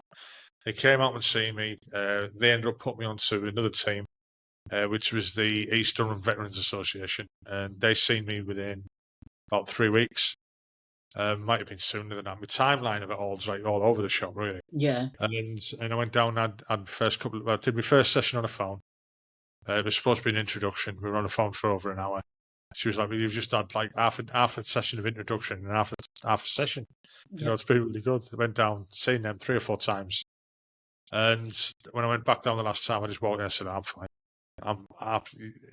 He came out and see me. They ended up putting me onto another team, which was the East Durham Veterans Association, and they seen me within about 3 weeks. Might have been sooner than that. My timeline of it all is like all over the shop, really. Yeah. And I went down. I did my first session on the phone. It was supposed to be an introduction. We were on the phone for over an hour. She was like, "Well, you've just had like half a session of introduction and half a session. You know, it's been really good." I went down, seen them 3 or 4 times, and when I went back down the last time, I just walked in and said, "I'm fine.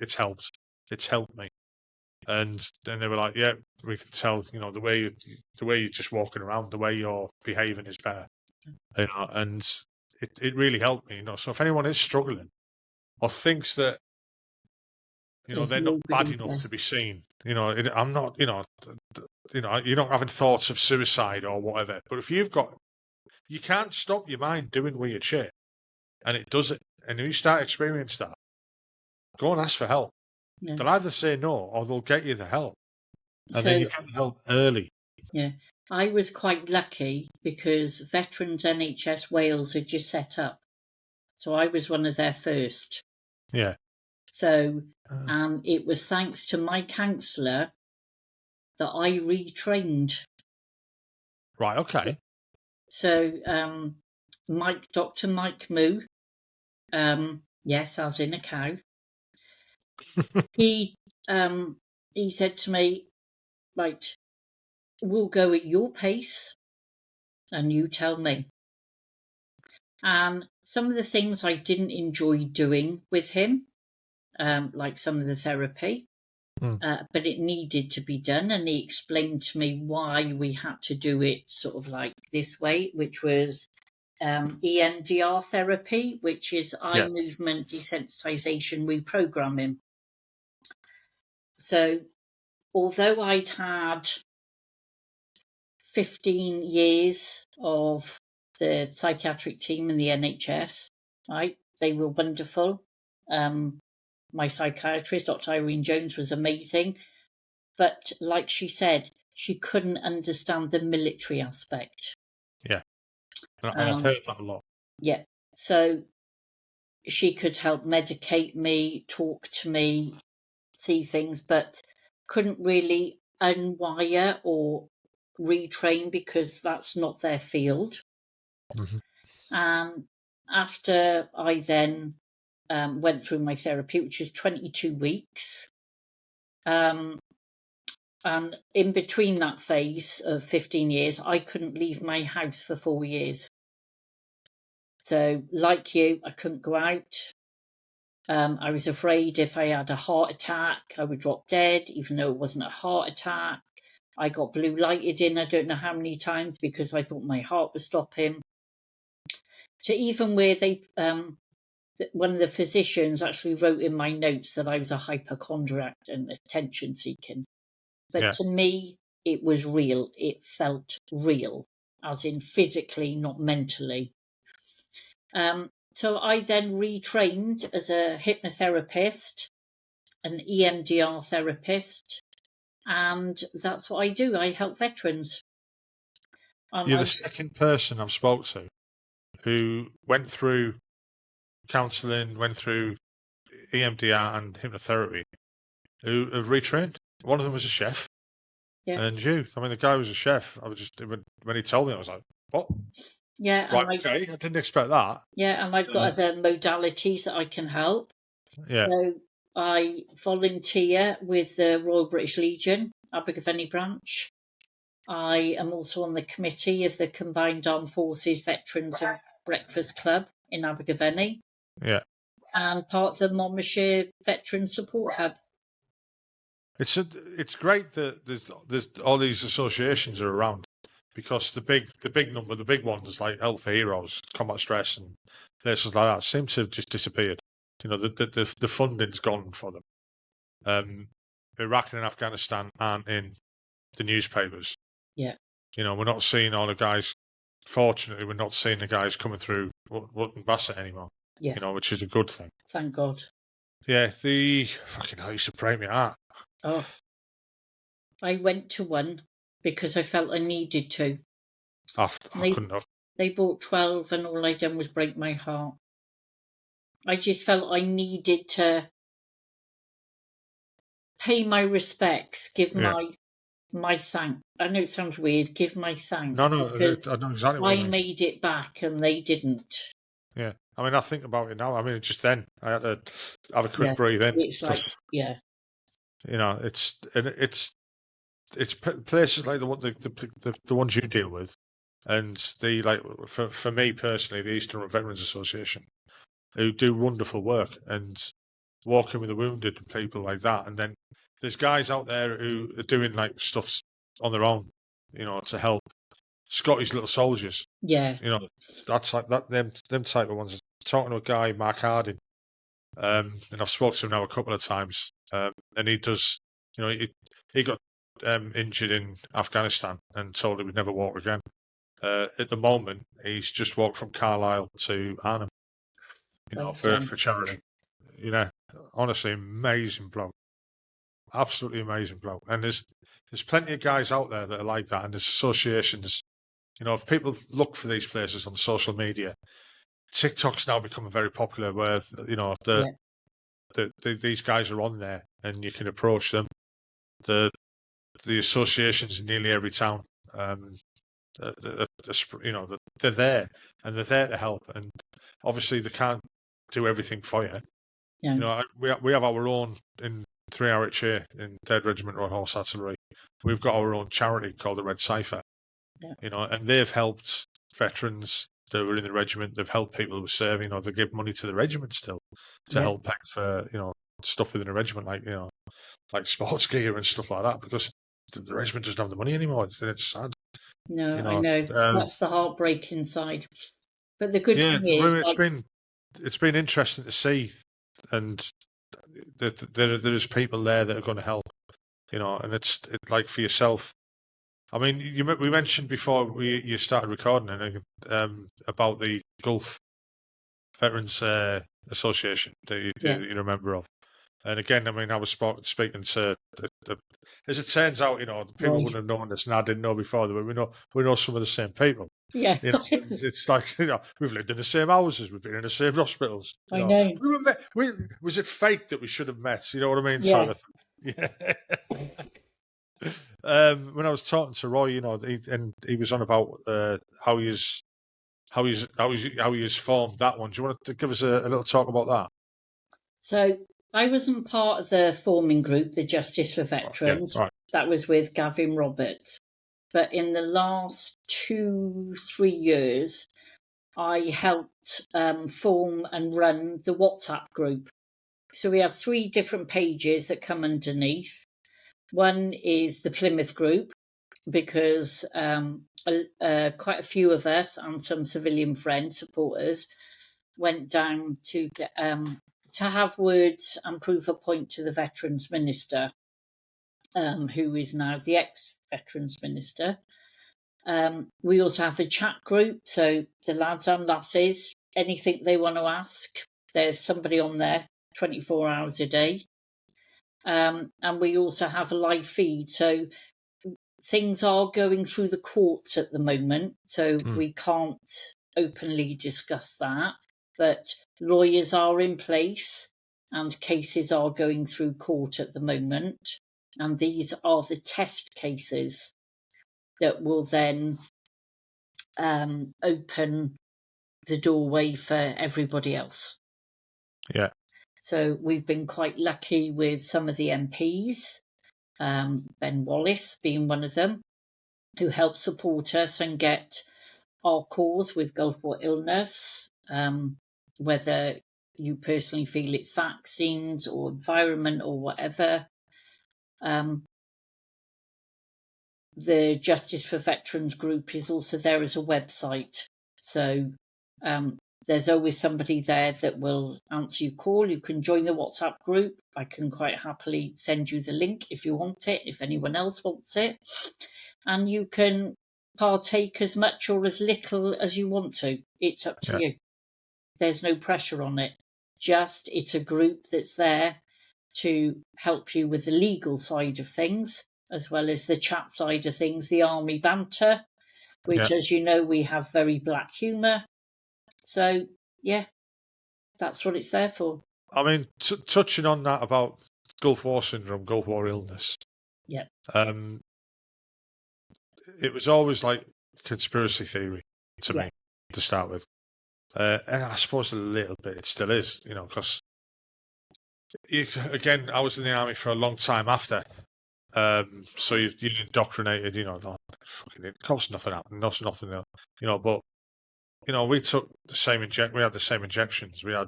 It's helped. It's helped me." And then they were like, "Yeah, we can tell. You know, the way you're just walking around, the way you're behaving is better." You know, and it really helped me. You know, so if anyone is struggling or thinks that, you know, they're not bad enough to be seen, you know, I'm not. You know, you're not having thoughts of suicide or whatever. But if you can't stop your mind doing weird shit, and it does it. And if you start experiencing that, go and ask for help. Yeah. They'll either say no or they'll get you the help. And then you get the help early. Yeah. I was quite lucky because Veterans NHS Wales had just set up. So I was one of their first. Yeah. So, and it was thanks to my counsellor that I retrained. Right, okay. So, Dr. Mike Moo, yes, as in a cow, he said to me, "Right, we'll go at your pace and you tell me." And some of the things I didn't enjoy doing with him, like some of the therapy, but it needed to be done. And he explained to me why we had to do it sort of like this way, which was EMDR therapy, which is eye movement desensitization reprogramming. So although I'd had 15 years of the psychiatric team in the NHS, right? They were wonderful. My psychiatrist, Dr. Irene Jones, was amazing. But like she said, she couldn't understand the military aspect. Yeah. And I've heard that a lot. Yeah. So she could help medicate me, talk to me, see things, but couldn't really unwire or retrain because that's not their field. Mm-hmm. And after I then went through my therapy, which was 22 weeks, and in between that phase of 15 years, I couldn't leave my house for 4 years. So, like you, I couldn't go out. I was afraid if I had a heart attack, I would drop dead, even though it wasn't a heart attack. I got blue lighted in, I don't know how many times, because I thought my heart was stopping. To even where they one of the physicians actually wrote in my notes that I was a hypochondriac and attention seeking. But to me, it was real. It felt real, as in physically, not mentally. So I then retrained as a hypnotherapist, an EMDR therapist, and that's what I do. I help veterans. You're the second person I've spoke to who went through counselling, went through EMDR and hypnotherapy, who have retrained. One of them was a chef, and you. I mean, the guy was a chef. I was just when he told me, I was like, "What?" Yeah, right. Okay, I didn't expect that. Yeah, and I've got other modalities that I can help. Yeah. So I volunteer with the Royal British Legion, Abergavenny branch. I am also on the committee of the Combined Armed Forces Veterans and Breakfast Club in Abergavenny. Yeah. And part of the Monmouthshire Veteran Support Hub. It's great that there's all these associations are around, because the big ones like Health for Heroes, Combat Stress, and places like that seem to have just disappeared. You know, the funding's gone for them. Iraq and Afghanistan aren't in the newspapers. Yeah. You know, we're not seeing all the guys. Fortunately, we're not seeing the guys coming through Wootton Bassett anymore. Yeah. You know, which is a good thing. Thank God. Yeah, the fucking hell used to break my heart. Oh. I went to one because I felt I needed to. I couldn't have. They bought 12 and all I done was break my heart. I just felt I needed to pay my respects, give my thanks. I know it sounds weird, give my thanks. No, because I know exactly what you mean. made it back and they didn't. Yeah, I mean, I think about it now. I mean, just then I had to have a quick breathe in. It's like, you know, it's places like the ones you deal with, and the like for me personally, the Eastern Veterans Association, who do wonderful work and walking with the wounded and people like that. And then there's guys out there who are doing like stuff on their own, you know, to help Scottish little soldiers. Yeah. You know, that's like that them type of ones. Talking to a guy, Mark Harding, and I've spoken to him now a couple of times, and he does, you know, he got injured in Afghanistan and told he would never walk again. At the moment, he's just walked from Carlisle to Arnhem, you know, for charity. You know, honestly, amazing bloke, absolutely amazing bloke. And there's plenty of guys out there that are like that, and there's associations. You know, if people look for these places on social media, TikTok's now becoming very popular, where you know these guys are on there, and you can approach them. The associations in nearly every town, you know, they're there, and they're there to help. And obviously, they can't do everything for you. Yeah. You know, we have our own in 3RHA in 3rd Regiment Royal Horse Artillery. We've got our own charity called the Red Cipher. Yeah. You know, and they've helped veterans that were in the regiment. They've helped people who were serving, or they give money to the regiment still to help pay for, you know, stuff within the regiment, like, you know, like sports gear and stuff like that, because the regiment doesn't have the money anymore. It's sad. No, you know, I know. That's the heartbreak inside. But the good thing is, it's been interesting to see, and there's people there that are going to help, you know, and it's like for yourself. I mean, we mentioned before you started recording about the Gulf Veterans Association that you're a member of. And again, I mean, I was speaking to as it turns out, you know, people wouldn't have known this, and I didn't know before, but we know some of the same people. Yeah, you know, it's like, you know, we've lived in the same houses, we've been in the same hospitals. I know. Was it fate that we should have met? You know what I mean? Yeah. Yeah. When I was talking to Roy, you know, he was on about how he's formed that one. Do you want to give us a little talk about that? So I wasn't part of the forming group, the Justice for Veterans. Yeah, right. That was with Gavin Roberts. But in the last 2-3 years, I helped form and run the WhatsApp group. So we have 3 different pages that come underneath. One is the Plymouth group, because quite a few of us and some civilian friends, supporters, went down to get to have words and prove a point to the Veterans Minister, who is now the ex-Veterans Minister. We also have a chat group, so the lads and lasses, anything they want to ask, there's somebody on there 24 hours a day. And we also have a live feed, so things are going through the courts at the moment, so we can't openly discuss that, but lawyers are in place and cases are going through court at the moment, and these are the test cases that will then open the doorway for everybody else. Yeah. So we've been quite lucky with some of the MPs, Ben Wallace being one of them, who helped support us and get our cause with Gulf War illness, whether you personally feel it's vaccines or environment or whatever. The Justice for Veterans group is also there as a website. So there's always somebody there that will answer your call. You can join the WhatsApp group. I can quite happily send you the link if you want it, if anyone else wants it. And you can partake as much or as little as you want to. It's up to you. There's no pressure on it. Just it's a group that's there to help you with the legal side of things, as well as the chat side of things, the army banter, which, as you know, we have very black humour. So, yeah, that's what it's there for. I mean, touching on that about Gulf War Syndrome, Gulf War illness. Yeah. It was always like conspiracy theory to me to start with. And I suppose a little bit it still is, because again, I was in the army for a long time after. So you're indoctrinated, it costs nothing happened, nothing else, but, we took the same we had the same injections. We had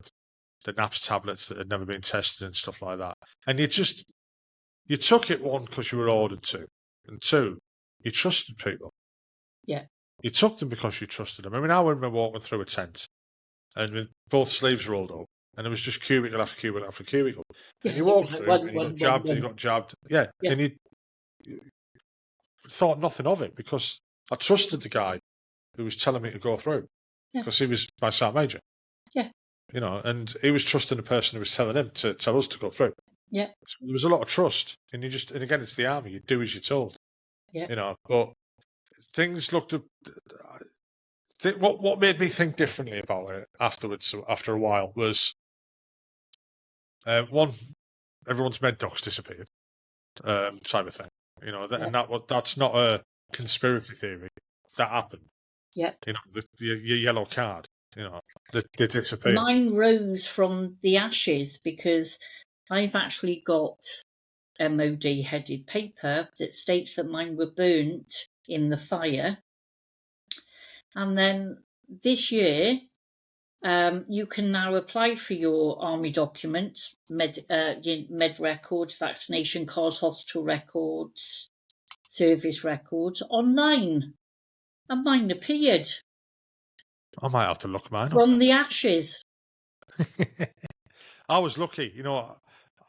the NAPS tablets that had never been tested and stuff like that. And you took it, one, because you were ordered to, and two, you trusted people. Yeah. You took them because you trusted them. I mean, I remember walking through a tent and with both sleeves rolled up, and it was just cubicle after cubicle after cubicle. And you walked through, and you got jabbed. Yeah. And you thought nothing of it because I trusted the guy who was telling me to go through because he was my sergeant major. Yeah. And he was trusting the person who was telling him to tell us to go through. Yeah. So there was a lot of trust, and again, it's the army. You do as you're told. Yeah. But things looked. What made me think differently about it afterwards, after a while, was one, everyone's med docs disappeared, type of thing. And that's not a conspiracy theory. That happened. Yeah. Your yellow card. They disappeared. Mine rose from the ashes because I've actually got MOD headed paper that states that mine were burnt in the fire. And then this year, you can now apply for your army documents, med records, vaccination cards, hospital records, service records online. And mine appeared. I might have to look mine up. From the ashes. I was lucky.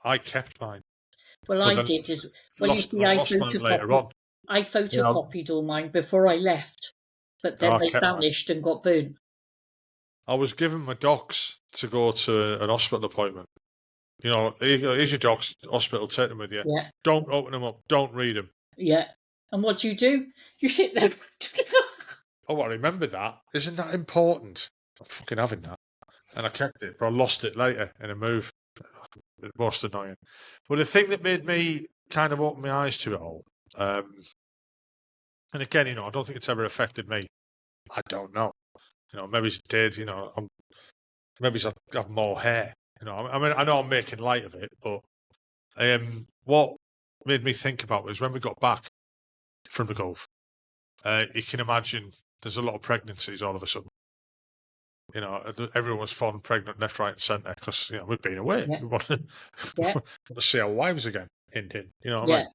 I kept mine. Well, I did. Well, you see, I photocopied all mine before I left, but then they vanished and got burnt. I was given my docs to go to an hospital appointment. Here's your docs, hospital, take them with you. Yeah. Don't open them up. Don't read them. Yeah. And what do? You sit there. Oh, I remember that. Isn't that important? I'm fucking having that. And I kept it, but I lost it later in a move. It was annoying. But the thing that made me kind of open my eyes to it all, and again, I don't think it's ever affected me. I don't know. Maybe it did. Maybe I have more hair. I mean, I know I'm making light of it, but what made me think about was when we got back from the Gulf. You can imagine there's a lot of pregnancies all of a sudden. Everyone was falling pregnant left, right, and centre because we've been away. Yeah. We want to see our wives again. Hint. What yeah.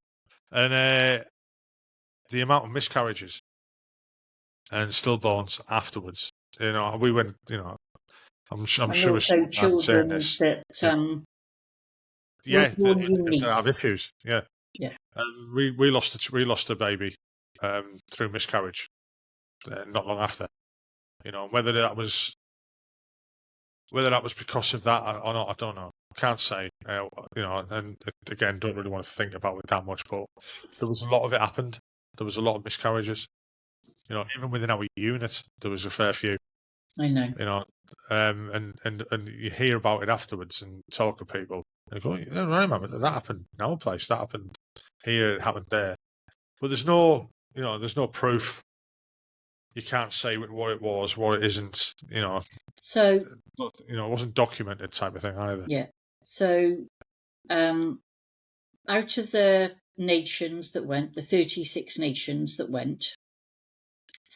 I mean? And the amount of miscarriages and stillborns afterwards. We went. I'm and sure we're also saying children this. that Yeah, were born unique. they have issues. Yeah. Yeah. We lost a baby through miscarriage not long after. Whether that was because of that or not, I don't know. Can't say. And again, don't really want to think about it that much. But there was a lot of it happened. There was a lot of miscarriages. Even within our unit, there was a fair few. I know. And you hear about it afterwards and talk to people. And go, yeah, I remember that happened in our place. That happened here. It happened there. But there's no proof. You can't say what it was, what it isn't. So it wasn't documented type of thing either. yeah. So out of the nations that went, the 36 nations that went,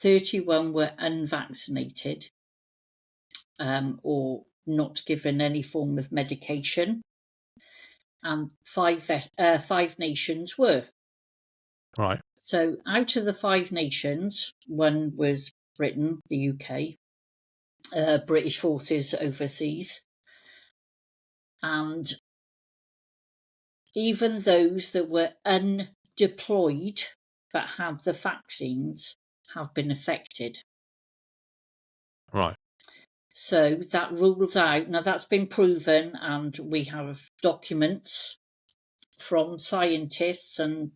31 were unvaccinated or not given any form of medication, and five nations were. Right. So out of the 5 nations, one was Britain, the UK, British forces overseas, and even those that were undeployed but had the vaccines have been affected. Right. So that rules out, now that's been proven, and we have documents from scientists and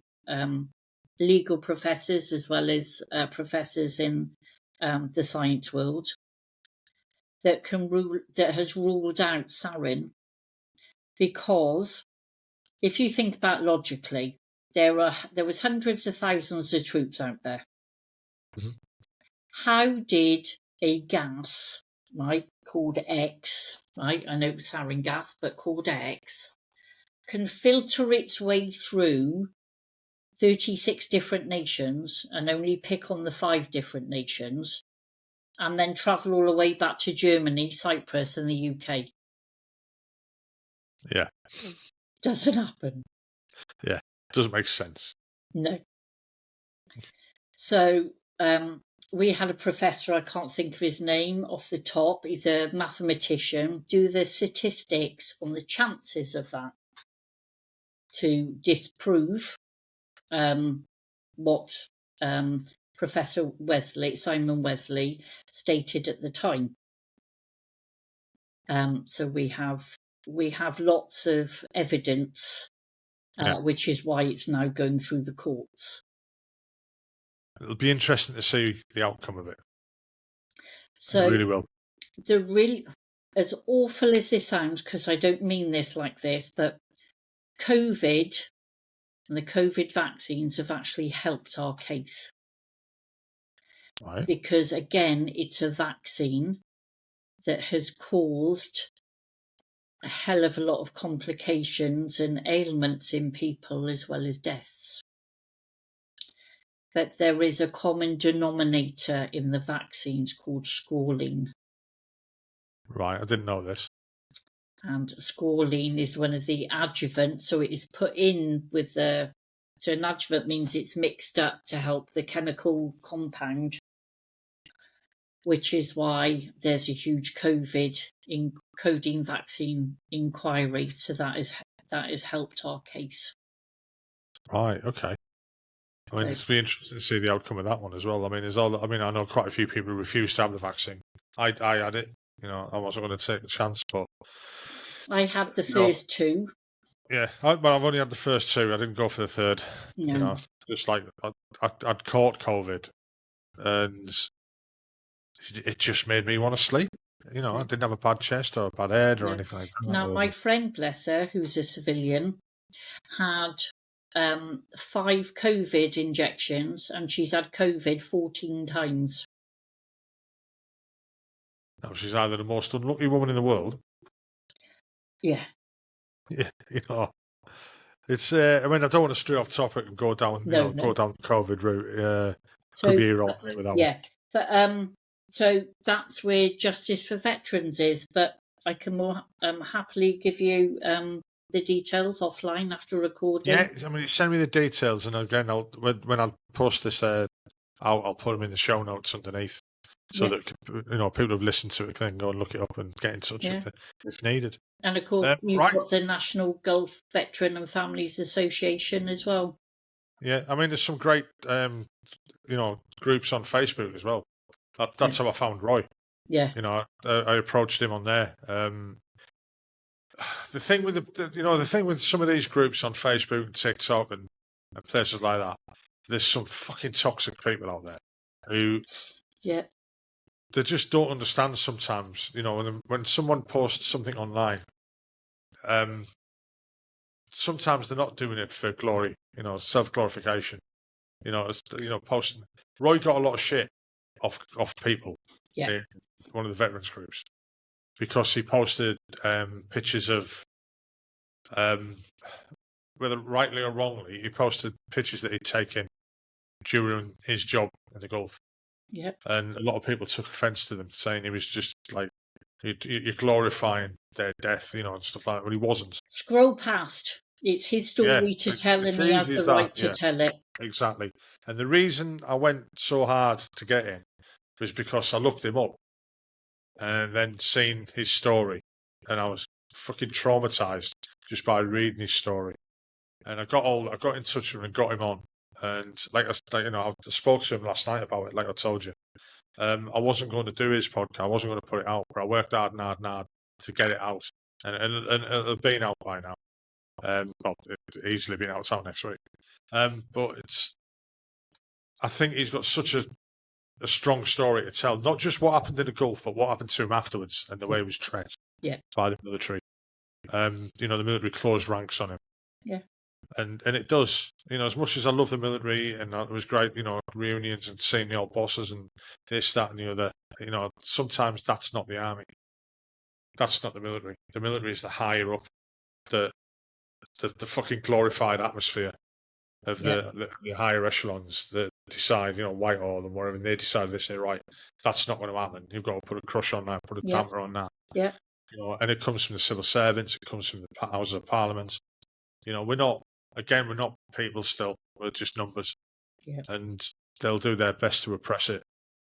legal professors as well as professors in the science world that has ruled out sarin, because if you think about logically, there was hundreds of thousands of troops out there. Mm-hmm. How did a gas, right, called X, right? I know it's sarin gas, but called X, can filter its way through 36 different nations and only pick on the 5 different nations, and then travel all the way back to Germany, Cyprus, and the UK? Yeah. Doesn't happen. Yeah. Doesn't make sense. No. So we had a professor, I can't think of his name off the top, he's a mathematician, do the statistics on the chances of that to disprove what Professor Simon Wesley, stated at the time. So we have lots of evidence, which is why it's now going through the courts. It'll be interesting to see the outcome of it. So it really will. As awful as this sounds, because I don't mean this like this, but COVID and the COVID vaccines have actually helped our case. Right. Because again, it's a vaccine that has caused a hell of a lot of complications and ailments in people as well as deaths. But there is a common denominator in the vaccines called squalene. Right, I didn't know this. And squalene is one of the adjuvants, so it is put in with so an adjuvant means it's mixed up to help the chemical compound, which is why there's a huge COVID codeine vaccine inquiry. So that has helped our case. Right, okay. I mean, it's be interesting to see the outcome of that one as well. I mean, I know quite a few people who refused to have the vaccine. I had it. I wasn't going to take the chance, but I had the first 2. Yeah, I've only had the first 2. I didn't go for the third. No. Just like I'd caught COVID, and it just made me want to sleep. I didn't have a bad chest or a bad head or anything like that. Now, my friend, bless her, who's a civilian, had 5 COVID injections, and she's had COVID 14 times. Now, she's either the most unlucky woman in the world. Yeah. Yeah, it's. I mean, I don't want to stray off topic and go down, go down the COVID route. Could be here all day without. Yeah, but so that's where Justice for Veterans is. But I can more happily give you the details offline after recording. Yeah, I mean, send me the details, and again, when I post this, I'll put them in the show notes underneath, so that people who've listened to it can go and look it up and get in touch if needed. And of course, you've got the National Gulf Veteran and Families Association as well. Yeah, I mean, there's some great groups on Facebook as well. That's how I found Roy. Yeah. I approached him on there. The thing with the thing with some of these groups on Facebook and TikTok and places like that, there's some fucking toxic people out there who they just don't understand sometimes. When someone posts something online, sometimes they're not doing it for glory, self-glorification. Posting. Roy got a lot of shit off people in one of the veterans groups because he posted pictures of, whether rightly or wrongly, he posted pictures that he'd taken during his job in the Gulf. Yep. And a lot of people took offence to them, saying he was just like, you're glorifying their death, and stuff like that. But he wasn't. Scroll past. It's his story to tell, and he has the right to tell it. Exactly. And the reason I went so hard to get in was because I looked him up and then seen his story, and I was fucking traumatized just by reading his story. And I got in touch with him and got him on. And I spoke to him last night about it, like I told you. I wasn't going to do his podcast. I wasn't going to put it out, but I worked hard to get it out, and it'll been out by now. It'll easily been out next week. But I think he's got such a strong story to tell. Not just what happened in the Gulf, but what happened to him afterwards and the way he was treated by the military. The military closed ranks on him. Yeah. And it does, as much as I love the military and it was great, reunions and seeing the old bosses and this, that, and the other, sometimes that's not the army. That's not the military. The military is the higher up, the fucking glorified atmosphere of the higher echelons that decide, Whitehall and wherever, and they decide, they say, right, that's not going to happen. You've got to put a crush on that, put a damper on that. Yeah. And it comes from the civil servants, it comes from the Houses of Parliament. We're not people still. We're just numbers. Yeah. And they'll do their best to oppress it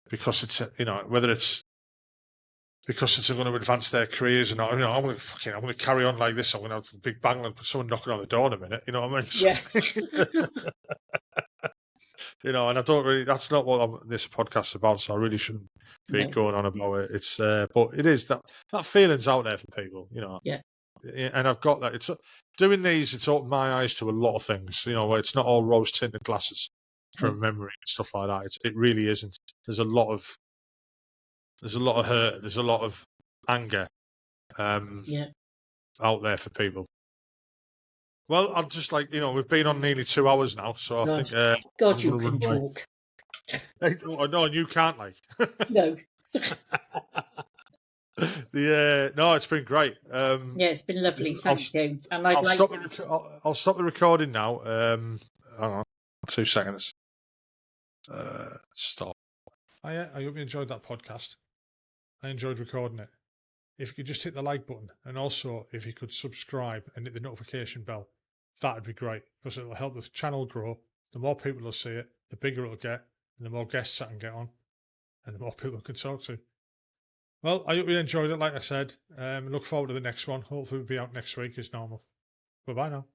because it's, whether it's because it's going to advance their careers and I'm going to carry on like this. I'm going to have a big bang and put someone knocking on the door in a minute. You know what I mean? Yeah. And I don't really. That's not what this podcast's about. So I really shouldn't be going on about it. It's, but it is that feeling's out there for people. Yeah. And I've got that. It's doing these. It's opened my eyes to a lot of things. Where it's not all rose tinted glasses from memory and stuff like that. It really isn't. There's a lot of hurt. There's a lot of anger. Out there for people. Well, I'm just like we've been on nearly 2 hours now, so I think. God, you can talk. No, you can't, like. No. No, it's been great. It's been lovely. Thank you. And I'll stop the recording now. Hang on, 2 seconds. Stop. Oh yeah, I hope you enjoyed that podcast. I enjoyed recording it. If you could just hit the like button, and also if you could subscribe and hit the notification bell, that'd be great because it'll help the channel grow. The more people will see it, the bigger it'll get, and the more guests I can get on, and the more people I can talk to. Well, I hope you enjoyed it, like I said. Look forward to the next one. Hopefully we'll be out next week as normal. Bye-bye now.